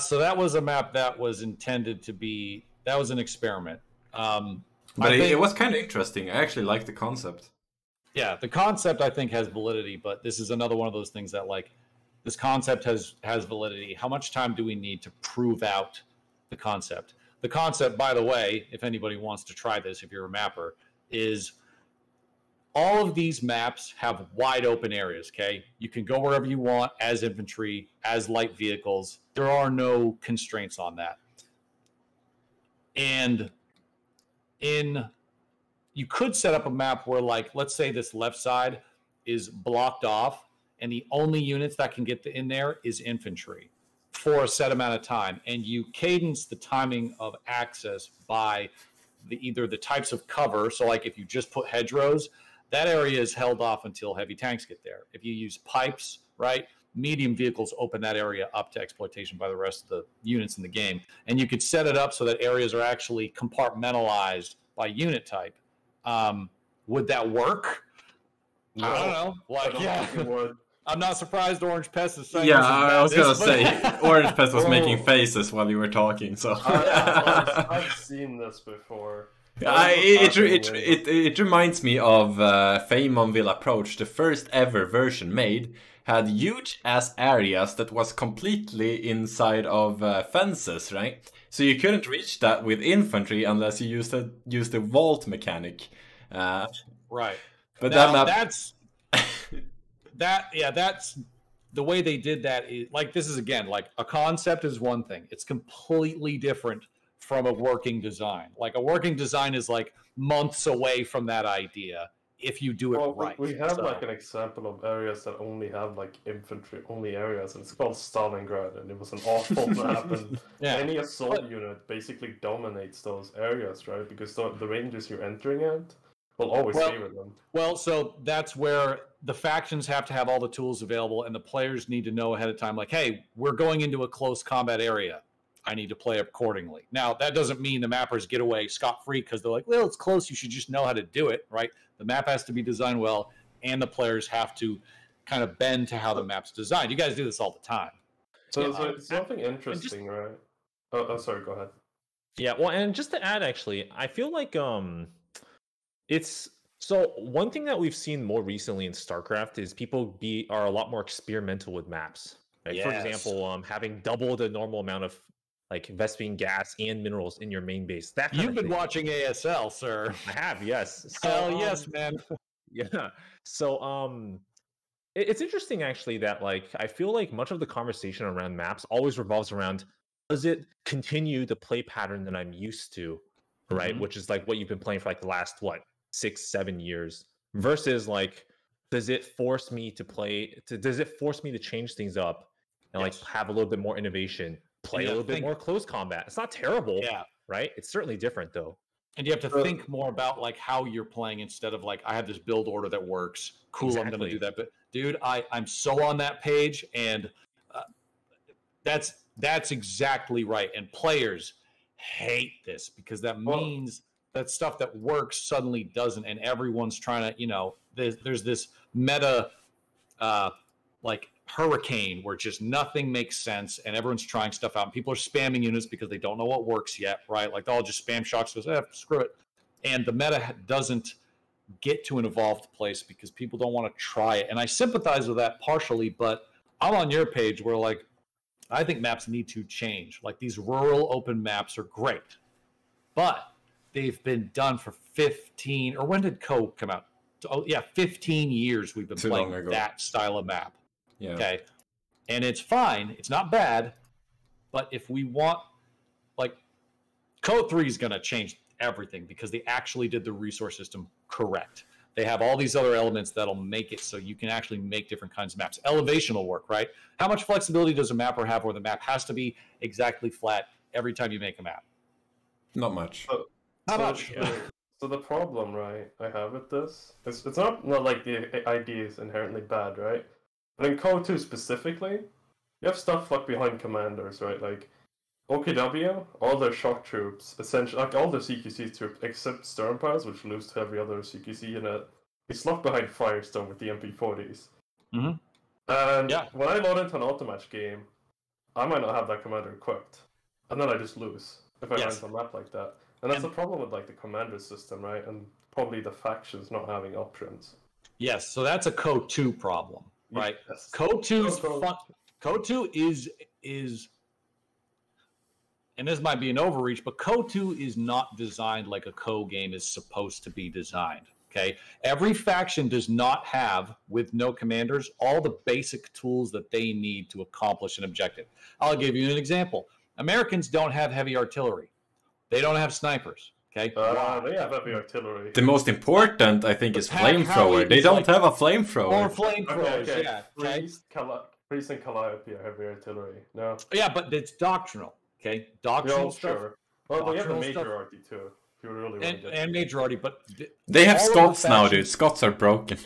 So that was a map that was intended to be, that was an experiment. But it was kind of interesting. I actually liked the concept. Yeah, the concept I think has validity, but this is another one of those things that, like, this concept has validity. How much time do we need to prove out the concept? The concept, by the way, if anybody wants to try this, if you're a mapper, is all of these maps have wide open areas, okay? You can go wherever you want as infantry, as light vehicles. There are no constraints on that. And you could set up a map where, like, let's say this left side is blocked off, and the only units that can get in there is infantry for a set amount of time. And you cadence the timing of access by either the types of cover. So, like, if you just put hedgerows, that area is held off until heavy tanks get there. If you use pipes, right, medium vehicles open that area up to exploitation by the rest of the units in the game. And you could set it up so that areas are actually compartmentalized by unit type. Would that work? No, I don't know. Like, yeah, I'm not surprised Orangepest is saying. Yeah, I was gonna say but... Orangepest was making faces while you were talking. So I've seen this before. It reminds me of Feymonville Approach. The first ever version made had huge ass areas that was completely inside of fences, right? So you couldn't reach that with infantry unless you used the vault mechanic. Right. But now, that's the way they did that. Is, like, this is, again, like, a concept is one thing. It's completely different from a working design. Like, a working design is like months away from that idea if you do it right. We have like an example of areas that only have like infantry only areas, and it's called Stalingrad, and it was an awful map, and any assault unit basically dominates those areas, right? Because the ranges you're entering at We'll always Well- favor them. Well, so that's where the factions have to have all the tools available, and the players need to know ahead of time, like, hey, we're going into a close combat area. I need to play accordingly. Now, that doesn't mean the mappers get away scot-free because they're like, well, it's close. You should just know how to do it, right? The map has to be designed well, and the players have to kind of bend to how the map's designed. You guys do this all the time. So, Yeah, it's something interesting, right? Oh, sorry, go ahead. Yeah, well, and just to add, actually, I feel like it's so one thing that we've seen more recently in StarCraft is people are a lot more experimental with maps. Like, for Yes. example, having double the normal amount of like Vespene gas and minerals in your main base. That kind You've of been thing. watching ASL, sir. I have, yes. So, Hell yes, man. Yeah. So it's interesting actually that like I feel like much of the conversation around maps always revolves around, does it continue the play pattern that I'm used to, right? Mhm. Which is like what you've been playing for like the last 6-7 years, versus like, does it force me to change things up and Yes. like have a little bit more innovation, play you a have little to bit more close combat? It's not terrible, Yeah. right? It's certainly different though. And you have to think more about like how you're playing instead of like, I have this build order that works. Cool, I'm going to Exactly. do that. But dude, I'm so on that page, and that's exactly right. And players hate this because that means that stuff that works suddenly doesn't, and everyone's trying to, there's this meta like hurricane where just nothing makes sense and everyone's trying stuff out, and people are spamming units because they don't know what works yet, right? Like they'll just spam shocks, goes, screw it. And the meta doesn't get to an evolved place because people don't want to try it. And I sympathize with that partially, but I'm on your page where like I think maps need to change. Like these rural open maps are great, but they've been done for 15, or when did Co come out? Oh yeah, 15 years we've been Too playing long ago. that style of map. Yeah. Okay. And it's fine. It's not bad. But if we want, like, Code 3 is going to change everything because they actually did the resource system correct. They have all these other elements that'll make it so you can actually make different kinds of maps. Elevation will work, right? How much flexibility does a mapper have where the map has to be exactly flat every time you make a map? Not much. How much? So the problem, right, I have with this, it's not like the idea is inherently bad, right? But in CoH2 specifically, you have stuff like behind commanders, right? Like OKW, all their shock troops, essentially, like all their CQC troops, except Sternpowers, which lose to every other CQC unit, is locked behind Firestone with the MP40s. Mm-hmm. And Yeah. when I load into an automatch game, I might not have that commander equipped, and then I just lose if I land Yes. on a map like that. And that's the problem with like the commander system, right? And probably the factions not having options. Yes, so that's a Code 2 problem, right? Yes. Code 2 is Code- fun. Code 2 is, and this might be an overreach, but Code 2 is not designed like a Code game is supposed to be designed. Okay, every faction does not have, with no commanders, all the basic tools that they need to accomplish an objective. I'll give you an example. Americans don't have heavy artillery. They don't have snipers. Okay, They have heavy artillery. The most important, I think, is Pack flamethrower. Howie They is don't like- have a or flamethrower. flamethrowers. Okay. Yeah, okay. Priest and Calliope are heavy artillery. No. Yeah, but it's doctrinal. Okay, doctrinal Yeah, stuff. sure. Well, they have a Doctrinal major stuff. arty too. If you really want to And, get and majority, but They have all of the Scots now, dude. factions- Scots are broken.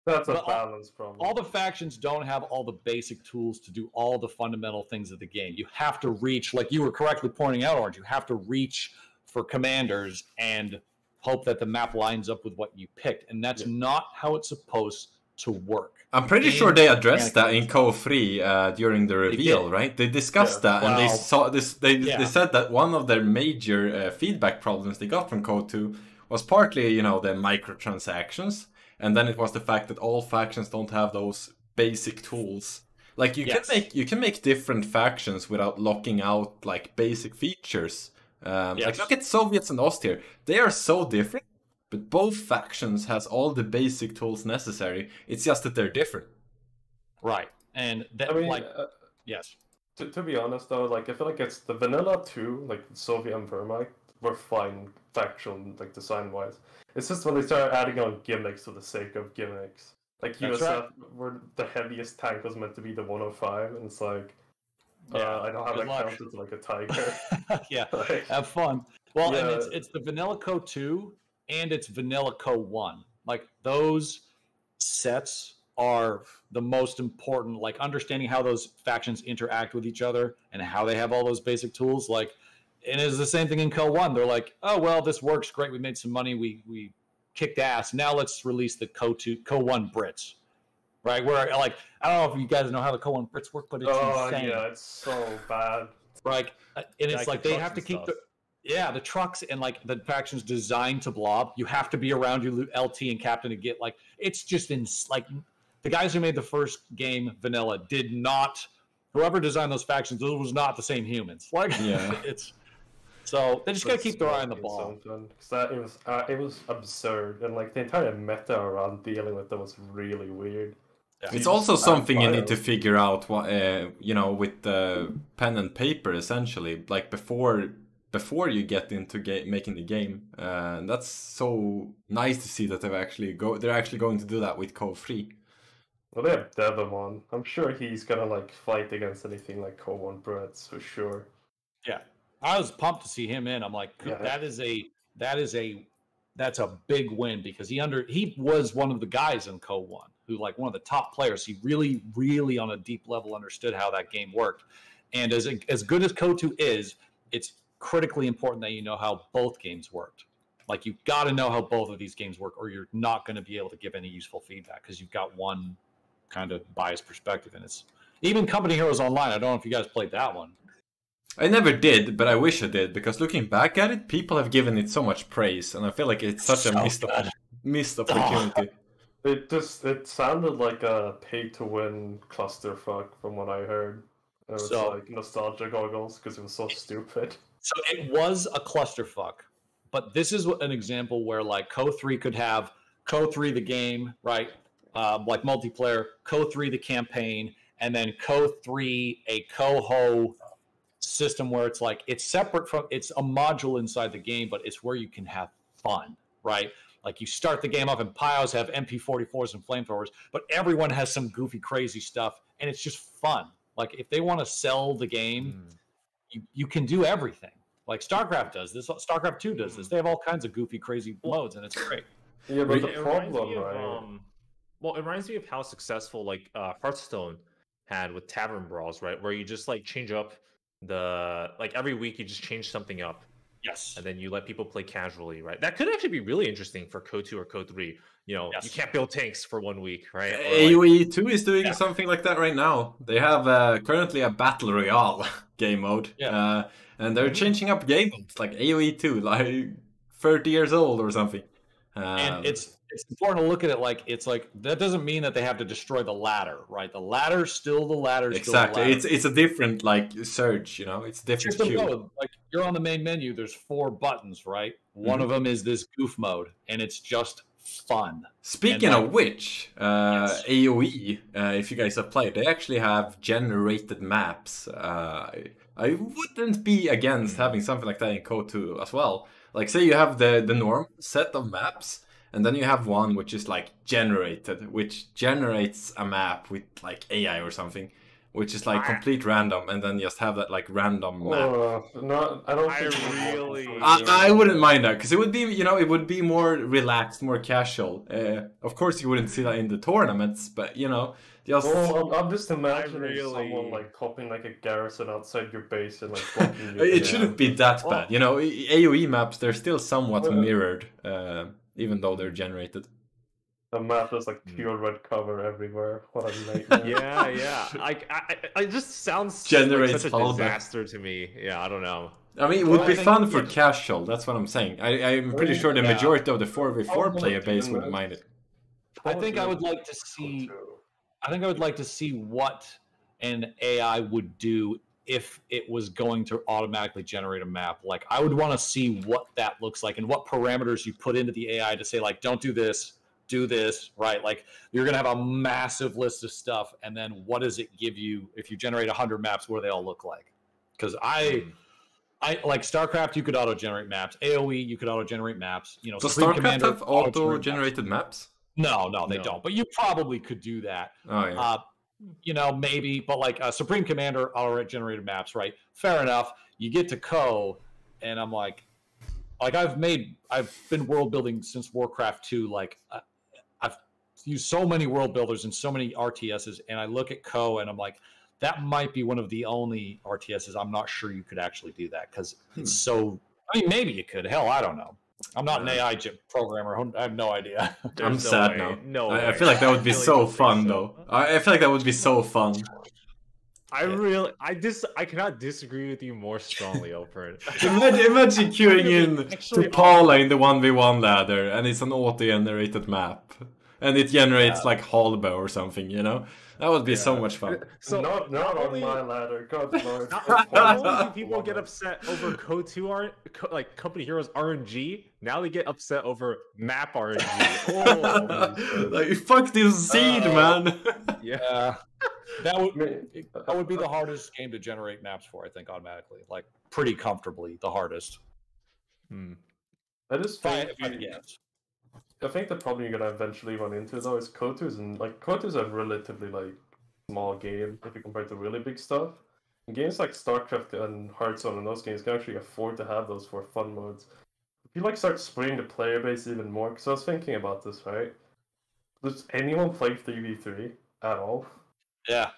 That's a but balance problem. all the factions don't have all the basic tools to do all the fundamental things of the game. You have to reach, like you were correctly pointing out, Orange, you have to reach for commanders and hope that the map lines up with what you picked. And that's not how it's supposed to work. I'm pretty Game sure they addressed that in mechanics. KO3 during the reveal, did. right? They discussed Yeah. that, and they Wow. saw this. They Yeah. said that one of their major feedback problems they got from KO2 was partly, the microtransactions, and then it was the fact that all factions don't have those basic tools. Like you Yes. can make different factions without locking out like basic features. Like Yes. look at Soviets and Ost here; they are so different. But both factions has all the basic tools necessary. It's just that they're different. Right. And that, I mean, yes. to be honest though, like I feel like it's the vanilla 2, like Soviet and Wehrmacht, were fine factual, like design wise. It's just when they started adding on gimmicks for the sake of gimmicks. Like That's USF, where the heaviest tank was meant to be the 105, and it's like, Yeah, I don't have good that luck. counted to like a tiger. Yeah. Like, Have fun. Well, and Yeah. it's the vanilla Code 2 and it's vanilla Co-1. Like those sets are the most important, like understanding how those factions interact with each other and how they have all those basic tools. Like, and it's the same thing in Co-1. They're like, oh, well, this works great. We made some money. We kicked ass. Now let's release the Co-1 Brits. Right, where like I don't know if you guys know how the Co-1 Brits work, but it's insane. Yeah, it's so bad. Right, and it's like they have to keep the trucks and like the factions designed to blob. You have to be around your LT and captain to get like it's just in like the guys who made the first game vanilla did not. Whoever designed those factions, those was not the same humans. Like it's so they just gotta keep their eye on the ball. It was absurd, and like the entire meta around dealing with them was really weird. It's also something you need to figure out, with the pen and paper, essentially. Like before you get into making the game, that's so nice to see that they're actually going to do that with Co-3. Well, they have Devamon. I'm sure he's gonna like fight against anything like Co-1 Brits for sure. Yeah, I was pumped to see him in. I'm like, that's a big win because he was one of the guys in Co-1 who like one of the top players. He really, really on a deep level understood how that game worked. And as good as Co-2 is, it's critically important that you know how both games worked. Like you've got to know how both of these games work or you're not going to be able to give any useful feedback because you've got one kind of biased perspective. And it's even Company Heroes Online. I don't know if you guys played that one. I never did, but I wish I did, because looking back at it, people have given it so much praise, and I feel like it's such a missed opportunity. It sounded like a pay-to-win clusterfuck from what I heard. It was like nostalgia goggles because it was so stupid. So it was a clusterfuck, but this is an example where like Co-3 could have Co-3 the game, right? Like multiplayer, Co-3 the campaign, and then Co-3 a Coho system where it's like it's separate from it's a module inside the game, but it's where you can have fun, right? Like you start the game up and Pyos have MP44s and flamethrowers, but everyone has some goofy crazy stuff and it's just fun. Like if they want to sell the game, you can do everything. Like StarCraft does this, StarCraft 2 does this. They have all kinds of goofy crazy modes and it's great. Yeah, but the problem, it reminds me of how successful like Hearthstone had with Tavern Brawls, right? Where you just like change up every week you just change something up. Yes. And then you let people play casually, right? That could actually be really interesting for Co-2 or Co-3. You know, you can't build tanks for 1 week, right? Or AoE 2 is doing something like that right now. They have currently a Battle Royale game mode. Yeah. And they're changing up game modes, like AoE 2, like 30 years old or something. And it's important to look at it like it's like that doesn't mean that they have to destroy the ladder, right? The ladder's still the ladder. Exactly. It's a different like surge, you know. It's a different queue. Like you're on the main menu. There's 4 buttons, right? One of them is this goof mode, and it's just fun. Speaking of which, AoE, if you guys have played, they actually have generated maps. I wouldn't be against having something like that in Co-2 as well. Like, say you have the normal set of maps, and then you have one which is like generated, which generates a map with like AI or something, which is like complete random, and then just have that like random map. No, I don't think I wouldn't mind that, because it would be, it would be more relaxed, more casual. Of course, you wouldn't see that in the tournaments, but just. Well, I'm just imagining someone like popping like a garrison outside your base and like blocking you. It shouldn't be that bad, AoE maps, they're still somewhat mirrored, even though they're generated. The map is like pure red cover everywhere. What a nightmare. yeah. I just sounds Generates like such a disaster to me. Yeah, I don't know. I mean, it would be fun for casual. That's what I'm saying. I'm pretty sure the majority of the 4v4 player base wouldn't mind it. I think I would like to see. I think I would like to see what an AI would do if it was going to automatically generate a map. Like, I would want to see what that looks like and what parameters you put into the AI to say, like, don't do this, do this, right? Like, you're going to have a massive list of stuff, and then what does it give you if you generate 100 maps? What do they all look like? Because I like StarCraft, you could auto-generate maps. AoE, you could auto-generate maps. So StarCraft have auto-generated maps? No, they don't. But you probably could do that. Oh, yeah. Maybe. But like Supreme Commander auto-generated maps, right? Fair enough. You get to Co, and I'm like, like I've been world building since Warcraft 2. Like I've used so many world builders and so many RTSs, and I look at Co and I'm like, that might be one of the only RTSs I'm not sure you could actually do that because it's so. I mean, maybe you could. Hell, I don't know. I'm not an AI programmer. I have no idea. I'm sad now. No, I feel like that would be so fun, though. I feel like that would be so fun. I cannot disagree with you more strongly, elpern. Imagine queuing in to Paula in the 1v1 ladder, and it's an auto-generated map, and it generates like Halba or something, you know? That would be so much fun. So not on my ladder. God, Lord. Not only do people get upset over KO2 like company heroes RNG, now they get upset over map RNG. Oh, like fuck this seed, man. Yeah. That would be the hardest game to generate maps for, I think, automatically. Like pretty comfortably the hardest. I just think I I think the problem you're gonna eventually run into though is KO2's, and like KO2's a relatively like small game if you compare it to really big stuff. And games like StarCraft and Hearthstone and those games can actually afford to have those for fun modes. If you like start spreading the player base even more, because I was thinking about this, right? Does anyone play 3v3 at all? Yeah,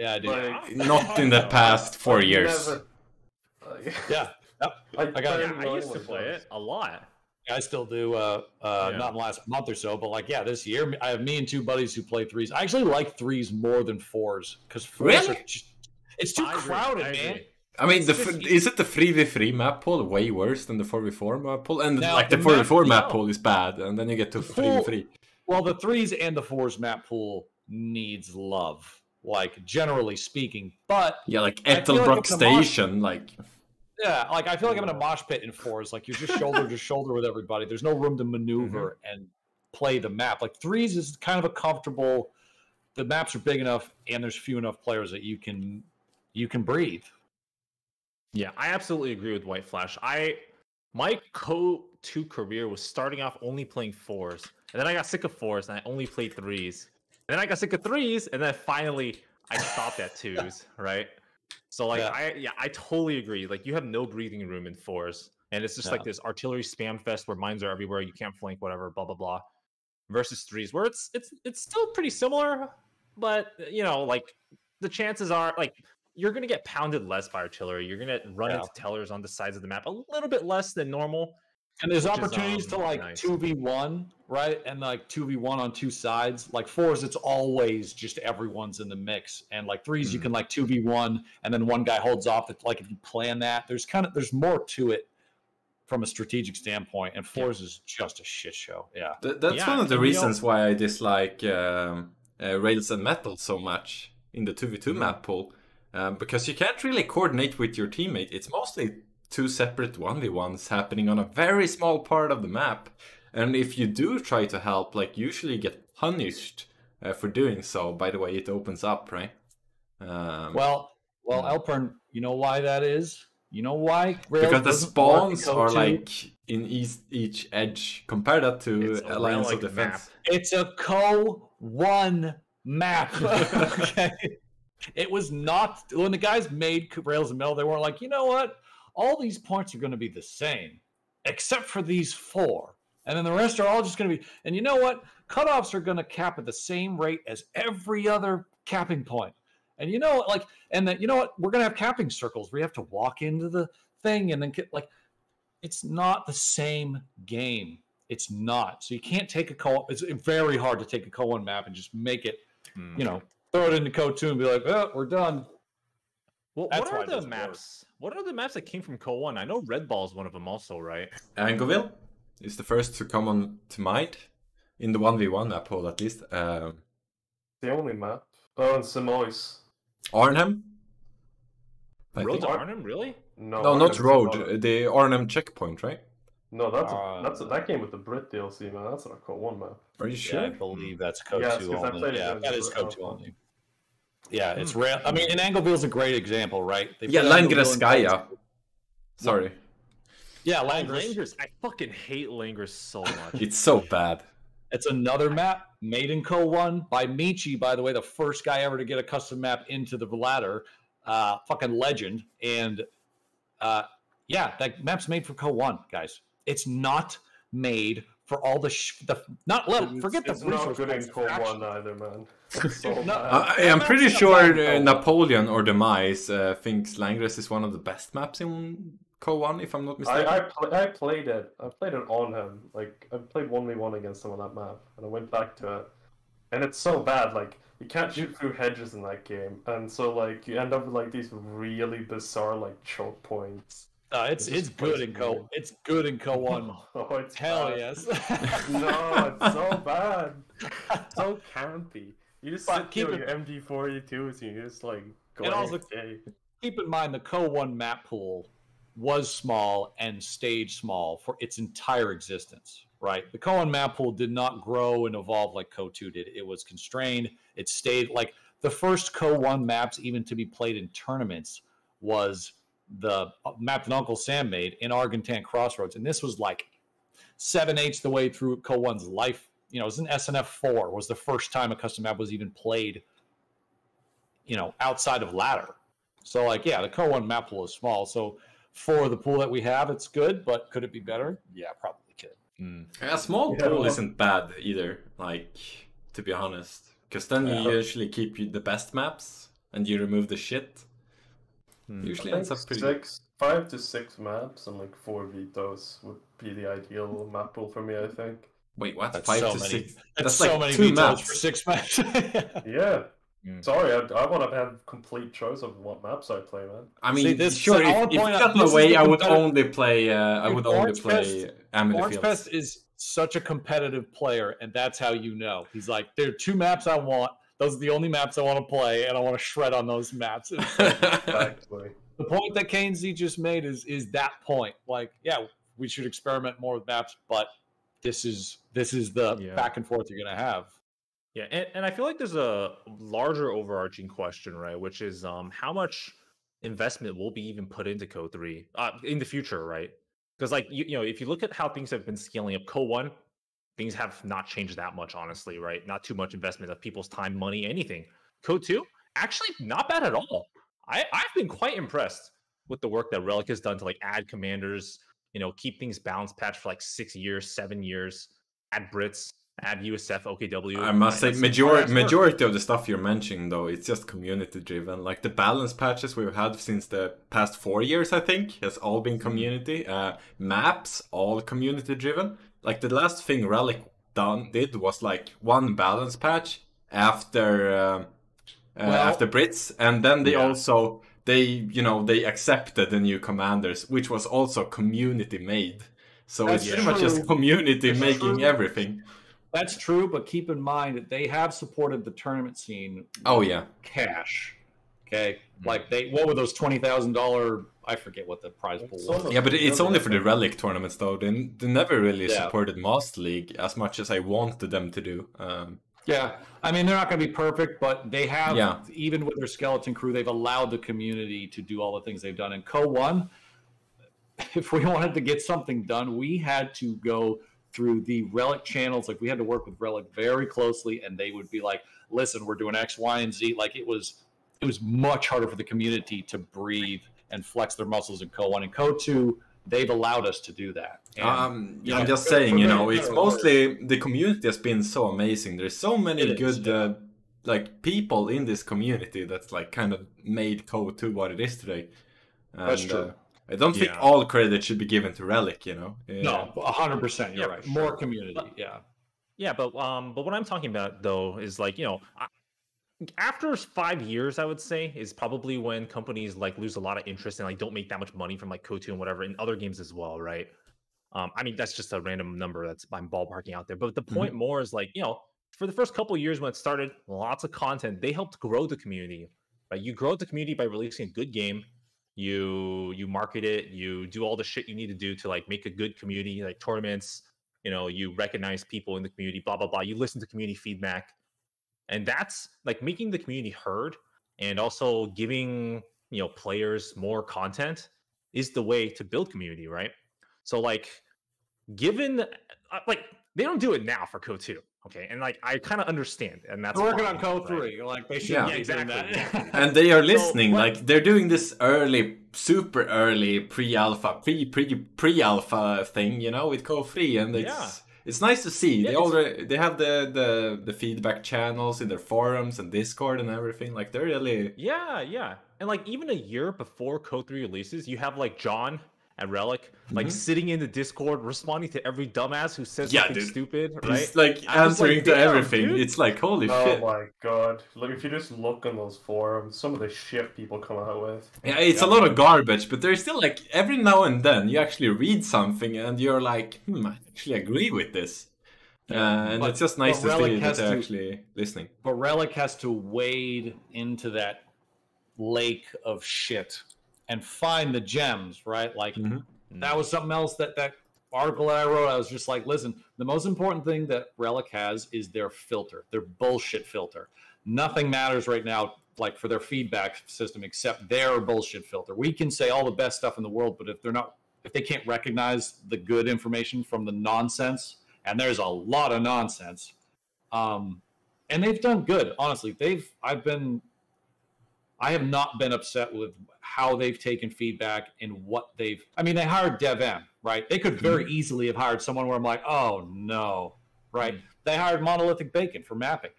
I do. Like, Not in the past 4 years. Never, Yeah, I I used to play it a lot. I still do. Not in the last month or so, but like, this year I have me and two buddies who play threes. I actually like threes more than fours because fours are just, it's too crowded, man. I mean, is it the 3v3 map pool way worse than the 4v4 map pool? And now, like the 4v4 map pool is bad, and then you get to 3v3. Well, the threes and the fours map pool needs love, like generally speaking. But yeah, like Ethelbrook Station, like. Yeah, like I feel like I'm in a mosh pit in fours. Like you're just shoulder to shoulder with everybody. There's no room to maneuver and play the map. Like threes is kind of a comfortable. The maps are big enough, and there's few enough players that you can breathe. Yeah, I absolutely agree with WhiteFlash. My KO2 career was starting off only playing fours, and then I got sick of fours, and I only played threes. And then I got sick of threes, and then finally I stopped at twos. Right. So like I totally agree. Like you have no breathing room in fours, and it's just like this artillery spam fest where mines are everywhere. You can't flank, whatever, blah blah blah. Versus threes, where it's still pretty similar, but you know, like the chances are like you're gonna get pounded less by artillery. You're gonna run into tellers on the sides of the map a little bit less than normal. And there's opportunities to like 2v1, right? And like 2v1 on two sides. Like fours, it's always just everyone's in the mix. And like threes, you can like 2v1, and then one guy holds off. Like if you plan that, there's more to it from a strategic standpoint. And fours is just a shit show. Yeah, that's one of the reasons why I dislike Rails and Metal so much in the 2v2 map pool, because you can't really coordinate with your teammate. It's mostly two separate 1v1s happening on a very small part of the map, and if you do try to help, like usually you get punished for doing so by the way it opens up, right? Well, elpern, you know why that is? You know why? Because the spawns are like in each edge. Compare that to Alliance of Defense. Map. It's a KO1 map. Okay. It was not when the guys made Rails and Metal, they weren't like, you know what? All these points are going to be the same, except for these 4. And then the rest are all just going to be... And you know what? Cutoffs are going to cap at the same rate as every other capping point. And you know, like... And then, you know what? We're going to have capping circles where you have to walk into the thing and then get... Like, it's not the same game. It's not. So you can't take a co... It's very hard to take a KO1 map and just make it, you know, throw it into KO2 and be like, oh, we're done. Well, what are the maps? What are the maps that came from KO1? I know Red Ball is one of them also, right? Angoville is the first to come on to mind in the 1v1 map pool, at least. The only map. Oh, and Simois. Arnhem? Road to Arnhem, really? No, not Road. The Arnhem checkpoint, right? No, that game with the Brit DLC, man. That's not a KO1 map. Are you sure? Yeah, I believe that's KO2 only. Yeah, that is KO2 only. Yeah, it's rare. I mean, and Angoville's a great example, right? Langreskaia. Sorry. Yeah, Langres. I fucking hate Langres so much. It's so bad. It's another map made in KO1 by Michi, by the way, the first guy ever to get a custom map into the ladder. Fucking legend. And yeah, that map's made for KO1, guys. It's not made for all forget the It's not resource good in packs. KOH1 either, man. It's so No, bad. I'm pretty That's sure fine. Napoleon or Demise thinks Langres is one of the best maps in KO1, if I'm not mistaken. I played it. I played it on him. Like, I played 1v1 against him on that map, and I went back to it. And it's so bad, like, you can't shoot through hedges in that game. And so, like, you end up with, like, these really bizarre, like, choke points. It's good in Co. It's good in KO1. Oh, it's Hell bad. yes. No, it's so bad. So campy. You just But sit there with your MD42s and you just, like, go And also, AFK. keep in mind the KO1 map pool was small and stayed small for its entire existence, right? The KO1 map pool did not grow and evolve like KO2 did. It was constrained. It stayed like the first KO1 maps even to be played in tournaments was the map that Uncle Sam made in Argentan Crossroads. And this was like 7/8 the way through KO1's life. You know, it was in SNF 4 was the first time a custom map was even played, you know, outside of ladder. So like, yeah, the KO1 map pool is small. So for the pool that we have, it's good, but could it be better? Yeah, probably could. A small pool isn't bad either, like, to be honest. Because then you usually keep the best maps and you remove the shit. Usually ends up pretty good. 5 to 6 maps and like 4 vetoes would be the ideal map pool for me, I think. Wait, what? That's 5 so to many. 6? That's like so many 2 vetoes maps. for 6 maps. Yeah. Sorry, I want to have complete choice of what maps I play, man. I mean, See, this- sure, I wanna if you point out, got my this is way, the I would competitive- only play Orangepest Amethyst. is such a competitive player, and that's how you know. He's like, there are 2 maps I want. Those are the only maps I want to play, and I want to shred on those maps. Exactly. The point that KtheZ just made is that point. Like, yeah, we should experiment more with maps, but this is the back and forth you're gonna have. Yeah, and I feel like there's a larger overarching question, right? Which is how much investment will be even put into KO3 in the future, right? Because like you know, if you look at how things have been scaling up, KO1, things have not changed that much, honestly, right? Not too much investment of people's time, money, anything. KO2, actually not bad at all. I've been quite impressed with the work that Relic has done to like add commanders, you know, keep things balanced patched for like 6 years, 7 years, add Brits, add USF, OKW. I must say, majority of the stuff you're mentioning, though, it's just community-driven. Like, the balance patches we've had since the past 4 years, I think, has all been community. Maps, all community-driven. Like, the last thing Relic did was, like, one balance patch after Brits, and then they also... They accepted the new commanders, which was also community-made. So it's pretty much just community making everything. That's true, but keep in mind that they have supported the tournament scene. Oh yeah, cash. Okay, like what were those $20,000? I forget what the prize pool was. Yeah, but it's only for the Relic tournaments though. They never really supported Master League as much as I wanted them to do. Yeah, I mean they're not going to be perfect, but they have even with their skeleton crew, they've allowed the community to do all the things they've done. In KO1, if we wanted to get something done, we had to go through the Relic channels. Like we had to work with Relic very closely, and they would be like, "Listen, we're doing X, Y, and Z." Like it was much harder for the community to breathe and flex their muscles in KO1 and KO2. They've allowed us to do that. And, I'm just saying, it's mostly the community has been so amazing. There's so many good like people in this community that's like kind of made KO2 what it is today. And, that's true. I don't think all credit should be given to Relic, No, 100%. You're right. More community, Yeah, but what I'm talking about though is like, after 5 years, I would say, is probably when companies like lose a lot of interest and like don't make that much money from like KO2 and whatever in other games as well, right? I mean, that's just a random number that's I'm ballparking out there. But the point more is like, for the first couple of years when it started, lots of content, they helped grow the community, right? You grow the community by releasing a good game. You market it, you do all the shit you need to do to like make a good community, like tournaments, you recognize people in the community, blah, blah, blah. You listen to community feedback. And that's like making the community heard and also giving, players more content is the way to build community, right? So like given, like they don't do it now for KO2. Okay, and like I kind of understand, and that's working on KO3. Right? Like they should, exactly. And they are listening. Like they're doing this early super early pre-alpha, pre-alpha thing, you know, with KO3, and it's nice to see. They have the feedback channels in their forums and Discord and everything. Like they're really and like even a year before KO3 releases, you have like John and Relic like sitting in the Discord responding to every dumbass who says something stupid, right? He's like answering to everything. Dude. It's like holy shit. Oh my god. Look, if you just look on those forums, some of the shit people come out with. Yeah, it's a lot of garbage, but there's still like every now and then you actually read something and you're like, I actually agree with this. And it's just nice to see that they're actually listening. But Relic has to wade into that lake of shit and find the gems, right? Like that was something else that article that I wrote. I was just like, listen, the most important thing that Relic has is their filter, their bullshit filter. Nothing matters right now, like for their feedback system, except their bullshit filter. We can say all the best stuff in the world, but if they can't recognize the good information from the nonsense, and there's a lot of nonsense, and they've done good. Honestly, I have not been upset with how they've taken feedback and what they hired DevM, right? They could very easily have hired someone where I'm like, oh no, right? They hired Monolithic Bacon for mapping.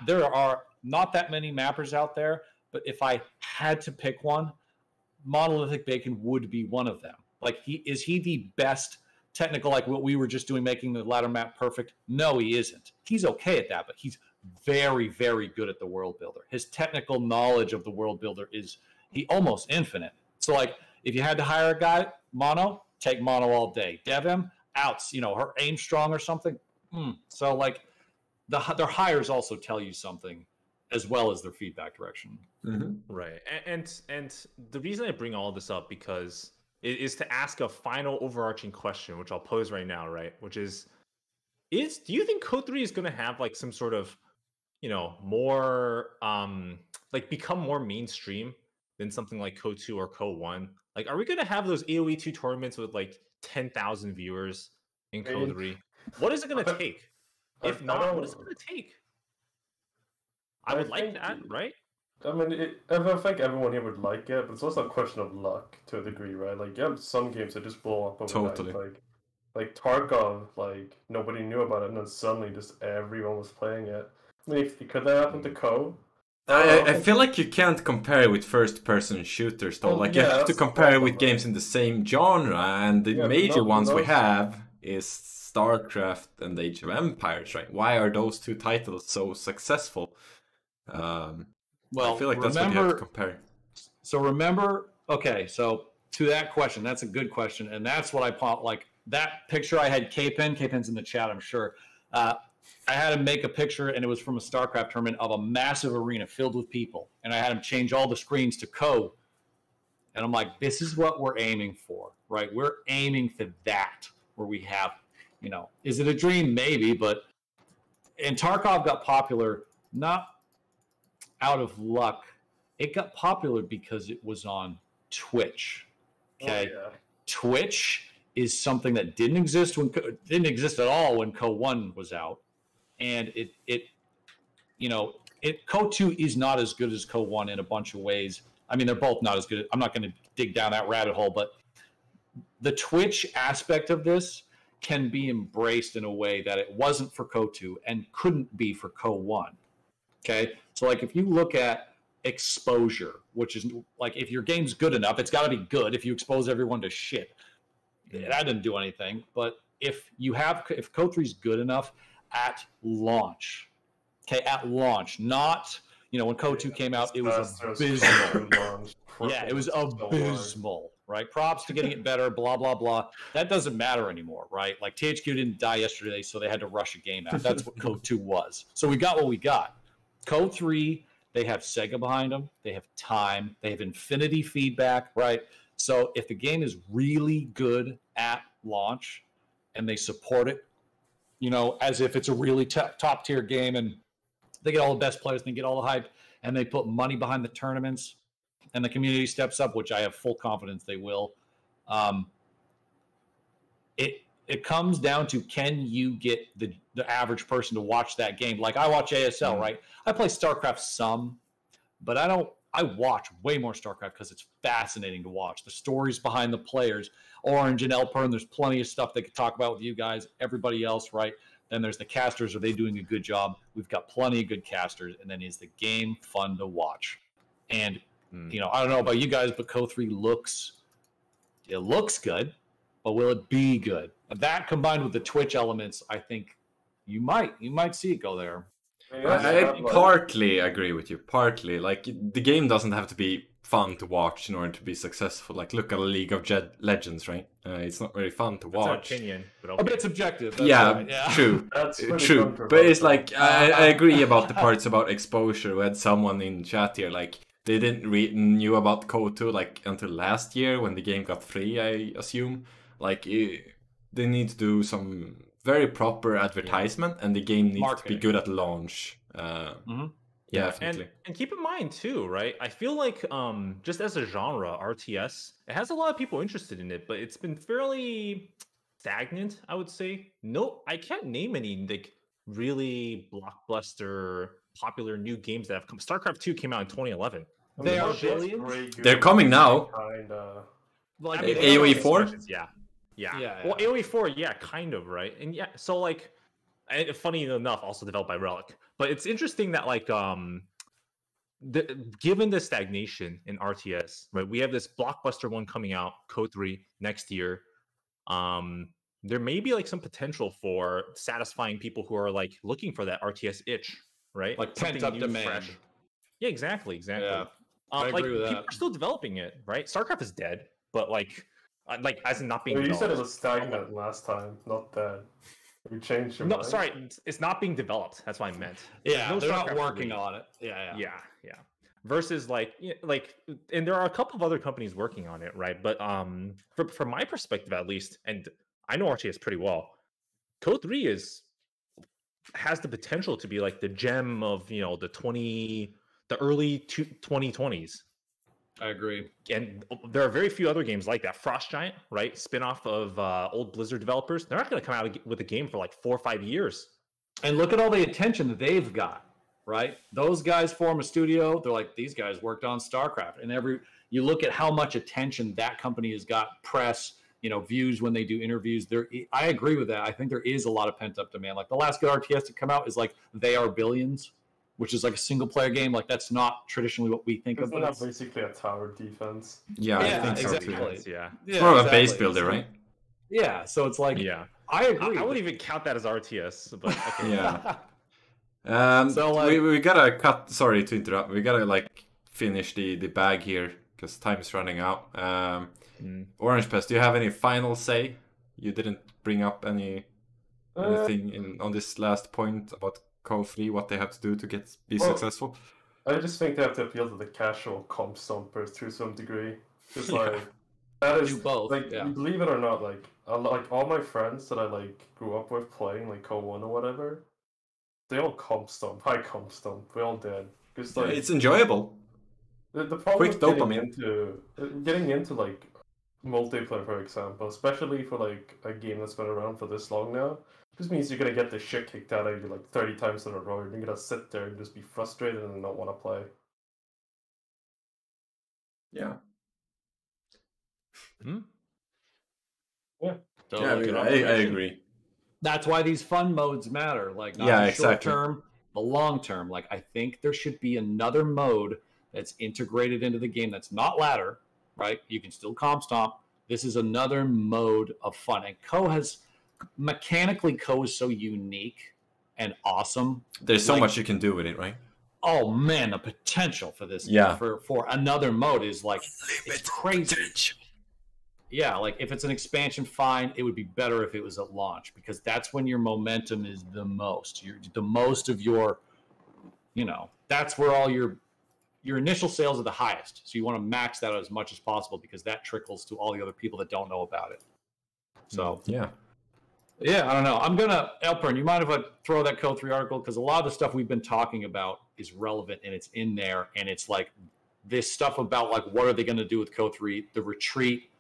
There are not that many mappers out there, but if I had to pick one, Monolithic Bacon would be one of them. Like, is he the best technical, like what we were just doing, making the ladder map perfect? No, he isn't. He's okay at that, but he's very, very good at the world builder. His technical knowledge of the world builder is almost infinite. So like if you had to hire a guy, Mono, take Mono all day. DevM, outs, her aim strong or something. So like their hires also tell you something as well as their feedback direction. Right. And the reason I bring all this up because it is to ask a final overarching question, which I'll pose right now, right? Which is do you think KO3 is going to have like some sort of, more, like become more mainstream than something like KO2 or KO1? Like, are we going to have those AoE2 tournaments with like 10,000 viewers in KO3? What is it going to take? If not, what is it going to take? I would like that, right? I mean, I think everyone here would like it, but it's also a question of luck to a degree, right? Like, you have some games that just blow up overnight. Totally. Like Tarkov, like, nobody knew about it, and then suddenly just everyone was playing it. I mean, could that happen to KO? I feel like you can't compare it with first-person shooters, though. Like, you have to compare it with games in the same genre, and the major ones we have is StarCraft and Age of Empires, right? Why are those two titles so successful? Well, I feel like that's what you have to compare. So so to that question, that's a good question, and that's what I pop. Like that picture I had K-Pen's in the chat, I'm sure. I had him make a picture, and it was from a StarCraft tournament of a massive arena filled with people, and I had him change all the screens to KO, and I'm like, this is what we're aiming for, right? We're aiming for that, where we have, is it a dream? Maybe, but and Tarkov got popular not out of luck. It got popular because it was on Twitch. Okay, Twitch is something that didn't exist at all when KO1 was out, and KO2 is not as good as KO1 in a bunch of ways. I mean, they're both not as good. I'm not going to dig down that rabbit hole, but the Twitch aspect of this can be embraced in a way that it wasn't for KO2 and couldn't be for KO1. Okay, so like if you look at exposure, which is like if your game's good enough, it's got to be good. If you expose everyone to shit, that didn't do anything. But if KO3 is good enough at launch, not when KO2 came out, it was abysmal. Yeah, it was abysmal, right? Props to getting it better, blah blah blah. That doesn't matter anymore, right? Like THQ didn't die yesterday, so they had to rush a game out. That's what KO2 was. So we got what we got. KO3, they have Sega behind them. They have time. They have infinity feedback, right? So if the game is really good at launch and they support it, as if it's a really top tier game and they get all the best players and they get all the hype and they put money behind the tournaments and the community steps up, which I have full confidence they will. It comes down to, can you get the average person to watch that game? Like I watch ASL, right? I play StarCraft some, but I don't I watch way more StarCraft because it's fascinating to watch. The stories behind the players, Orange and elpern, there's plenty of stuff they could talk about with you guys, everybody else, right? Then there's the casters. Are they doing a good job? We've got plenty of good casters. And then is the game fun to watch? And, you know, I don't know about you guys, but KtheZ looks good, but will it be good? That combined with the Twitch elements, I think you might see it go there. I partly agree with you. Partly, like the game doesn't have to be fun to watch in order to be successful. Like look at League of Legends, right? It's not very fun to watch. That's an opinion, but Okay. But it's objective. That's yeah, right. Yeah, true, true. But it's like I agree about the parts about exposure. We had someone in chat here like they didn't knew about CoH2 like until last year when the game got free. I assume like they need to do some very proper advertisement, and the game needs to be good at launch. Yeah, definitely. And keep in mind too, right? I feel like just as a genre, RTS, it has a lot of people interested in it, but it's been fairly stagnant, I would say. No, I can't name any like really blockbuster, popular new games that have come. StarCraft 2 came out in 2011. They are billions. They're coming now. Like AoE 4? Yeah. Well, AoE 4, yeah, kind of, right? And yeah, so like, funny enough, also developed by Relic. But it's interesting that like, given the stagnation in RTS, right? We have this blockbuster one coming out, KtheZ, next year. There may be like some potential for satisfying people who are like looking for that RTS itch, right? Like pent up demand. Fresh. Yeah, exactly. Yeah, I agree like with that. people are still developing it, right? StarCraft is dead, but like as in not being. You said it was stagnant last time, not dead. You changed your mind. No, sorry, it's not being developed. That's what I meant. Yeah, they're not StarCraft working 3. on it. Yeah. Versus like, and there are a couple of other companies working on it, right? But from my perspective, at least, and I know RTS pretty well, KtheZ has the potential to be like the gem of the early 2020s. I agree. And there are very few other games like that. Frost Giant, right? Spin-off of old Blizzard developers. They're not going to come out with a game for like 4 or 5 years. And look at all the attention that they've got, right? Those guys form a studio. They're like, these guys worked on StarCraft. And you look at how much attention that company has got, press, views when they do interviews. I agree with that. I think there is a lot of pent-up demand. Like the last good RTS to come out is like They Are Billions, which is like a single-player game. Like that's not traditionally what we think of. Isn't that basically a tower defense? Yeah, I think exactly. so too. Yeah. It's more of a base builder, right? Yeah, so it's like, I agree. I wouldn't even count that as RTS, but okay. Yeah. So like, we gotta cut. Sorry to interrupt. We gotta like finish the bag here because time is running out. Orangepest, do you have any final say? You didn't bring up anything on this last point about KtheZ, what they have to do to be successful. I just think they have to appeal to the casual comp stompers to some degree. Just like that is both. like you believe it or not, like all my friends that I like grew up with playing like KoH1 or whatever, they all comp stomp. I comp stomp. We all did. Because like it's enjoyable. The problem Quick with dopamine. getting into like multiplayer, for example, especially for like a game that's been around for this long now, just means you're gonna get the shit kicked out of you like 30 times in a row. You're gonna sit there and just be frustrated and not want to play. Yeah. Yeah. I agree. That's why these fun modes matter. Like not the short term, the long term. Like I think there should be another mode that's integrated into the game that's not ladder, right? You can still comp stomp. This is another mode of fun. And KoH is so unique and awesome. There's so much you can do with it, right? Oh man, the potential for this for another mode is like it's crazy. Yeah, like if it's an expansion, fine. It would be better if it was at launch because that's when your momentum is the most. The most of your, that's where all your initial sales are the highest. So you want to max that out as much as possible because that trickles to all the other people that don't know about it. So yeah, I don't know. I'm gonna elpern. You mind if I throw that KtheZ article because a lot of the stuff we've been talking about is relevant and it's in there and it's like this stuff about like what are they going to do with KtheZ, the retreat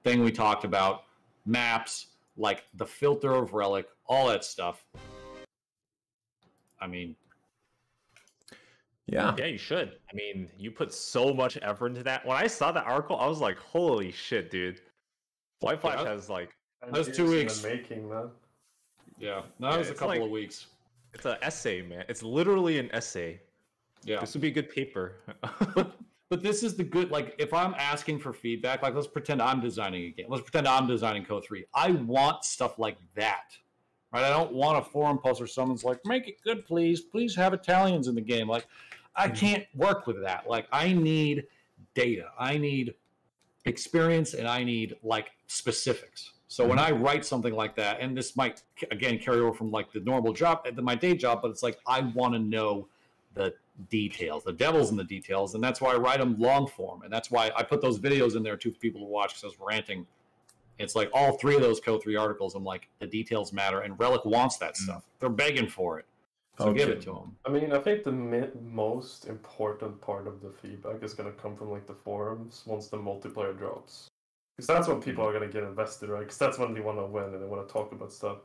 thing we talked about, maps, like the filter of Relic, all that stuff. I mean, Yeah. Yeah, you should. I mean, you put so much effort into that. When I saw that article, I was like, holy shit, dude. WhiteFlash has like... That's 2 weeks. In the making, man. Yeah, that was a couple of weeks. It's an essay, man. It's literally an essay. Yeah. This would be a good paper. But this is the good, like, if I'm asking for feedback, like, let's pretend I'm designing a game. Let's pretend I'm designing KOH2. I want stuff like that, right? I don't want a forum post where someone's like, make it good, please. Please have Italians in the game. Like, I can't work with that. Like, I need data. I need experience, and I need, like, specifics. So when I write something like that, and this might, again, carry over from, like, the normal job, my day job, but it's like, I want to know the details, the devil's in the details, and that's why I write them long form, and that's why I put those videos in there too for people to watch because I was ranting. It's like all 3 of those KOH2 articles, I'm like, the details matter, and Relic wants that stuff. They're begging for it, so give it to them. I mean, I think the most important part of the feedback is going to come from like the forums once the multiplayer drops, because that's when people are going to get invested, right? Because that's when they want to win and they want to talk about stuff.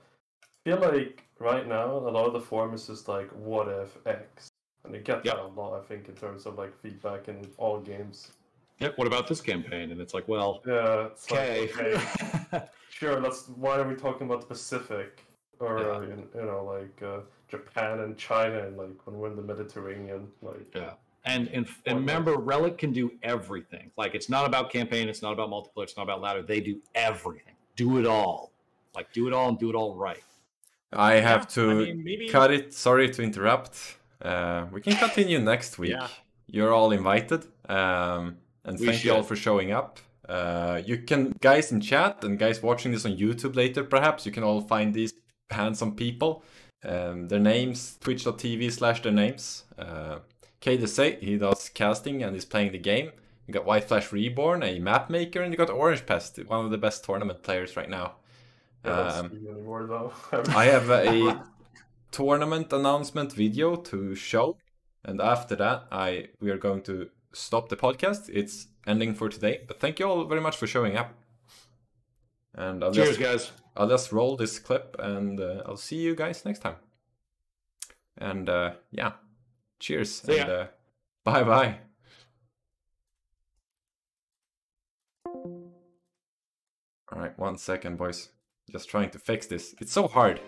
I feel like right now a lot of the forums is just like, what if X? And they get that a lot, I think, in terms of like feedback in all games. Yep. What about this campaign? And it's like, well, yeah, it's okay. Like, okay, sure. Why are we talking about the Pacific, or you know, like Japan and China, and like when we're in the Mediterranean, like And remember, Relic can do everything. Like, it's not about campaign, it's not about multiplayer, it's not about ladder. They do everything. Do it all. Like, do it all and do it all right. I have to cut it. Sorry to interrupt. We can continue next week. Yeah. You're all invited. And thank you all for showing up. You can, guys in chat and guys watching this on YouTube later, perhaps, you can all find these handsome people. Their names, twitch.tv/their names. KtheZ, he does casting and is playing the game. You got WhiteFlashReborn, a map maker, and you got Orangepest, one of the best tournament players right now. anymore, though. I have a tournament announcement video to show, and after that we are going to stop the podcast. It's ending for today, but thank you all very much for showing up, and Cheers, guys. I'll just roll this clip, and I'll see you guys next time, and yeah, cheers. See ya. And bye. All right, 1 second, boys. Just trying to fix this. It's so hard.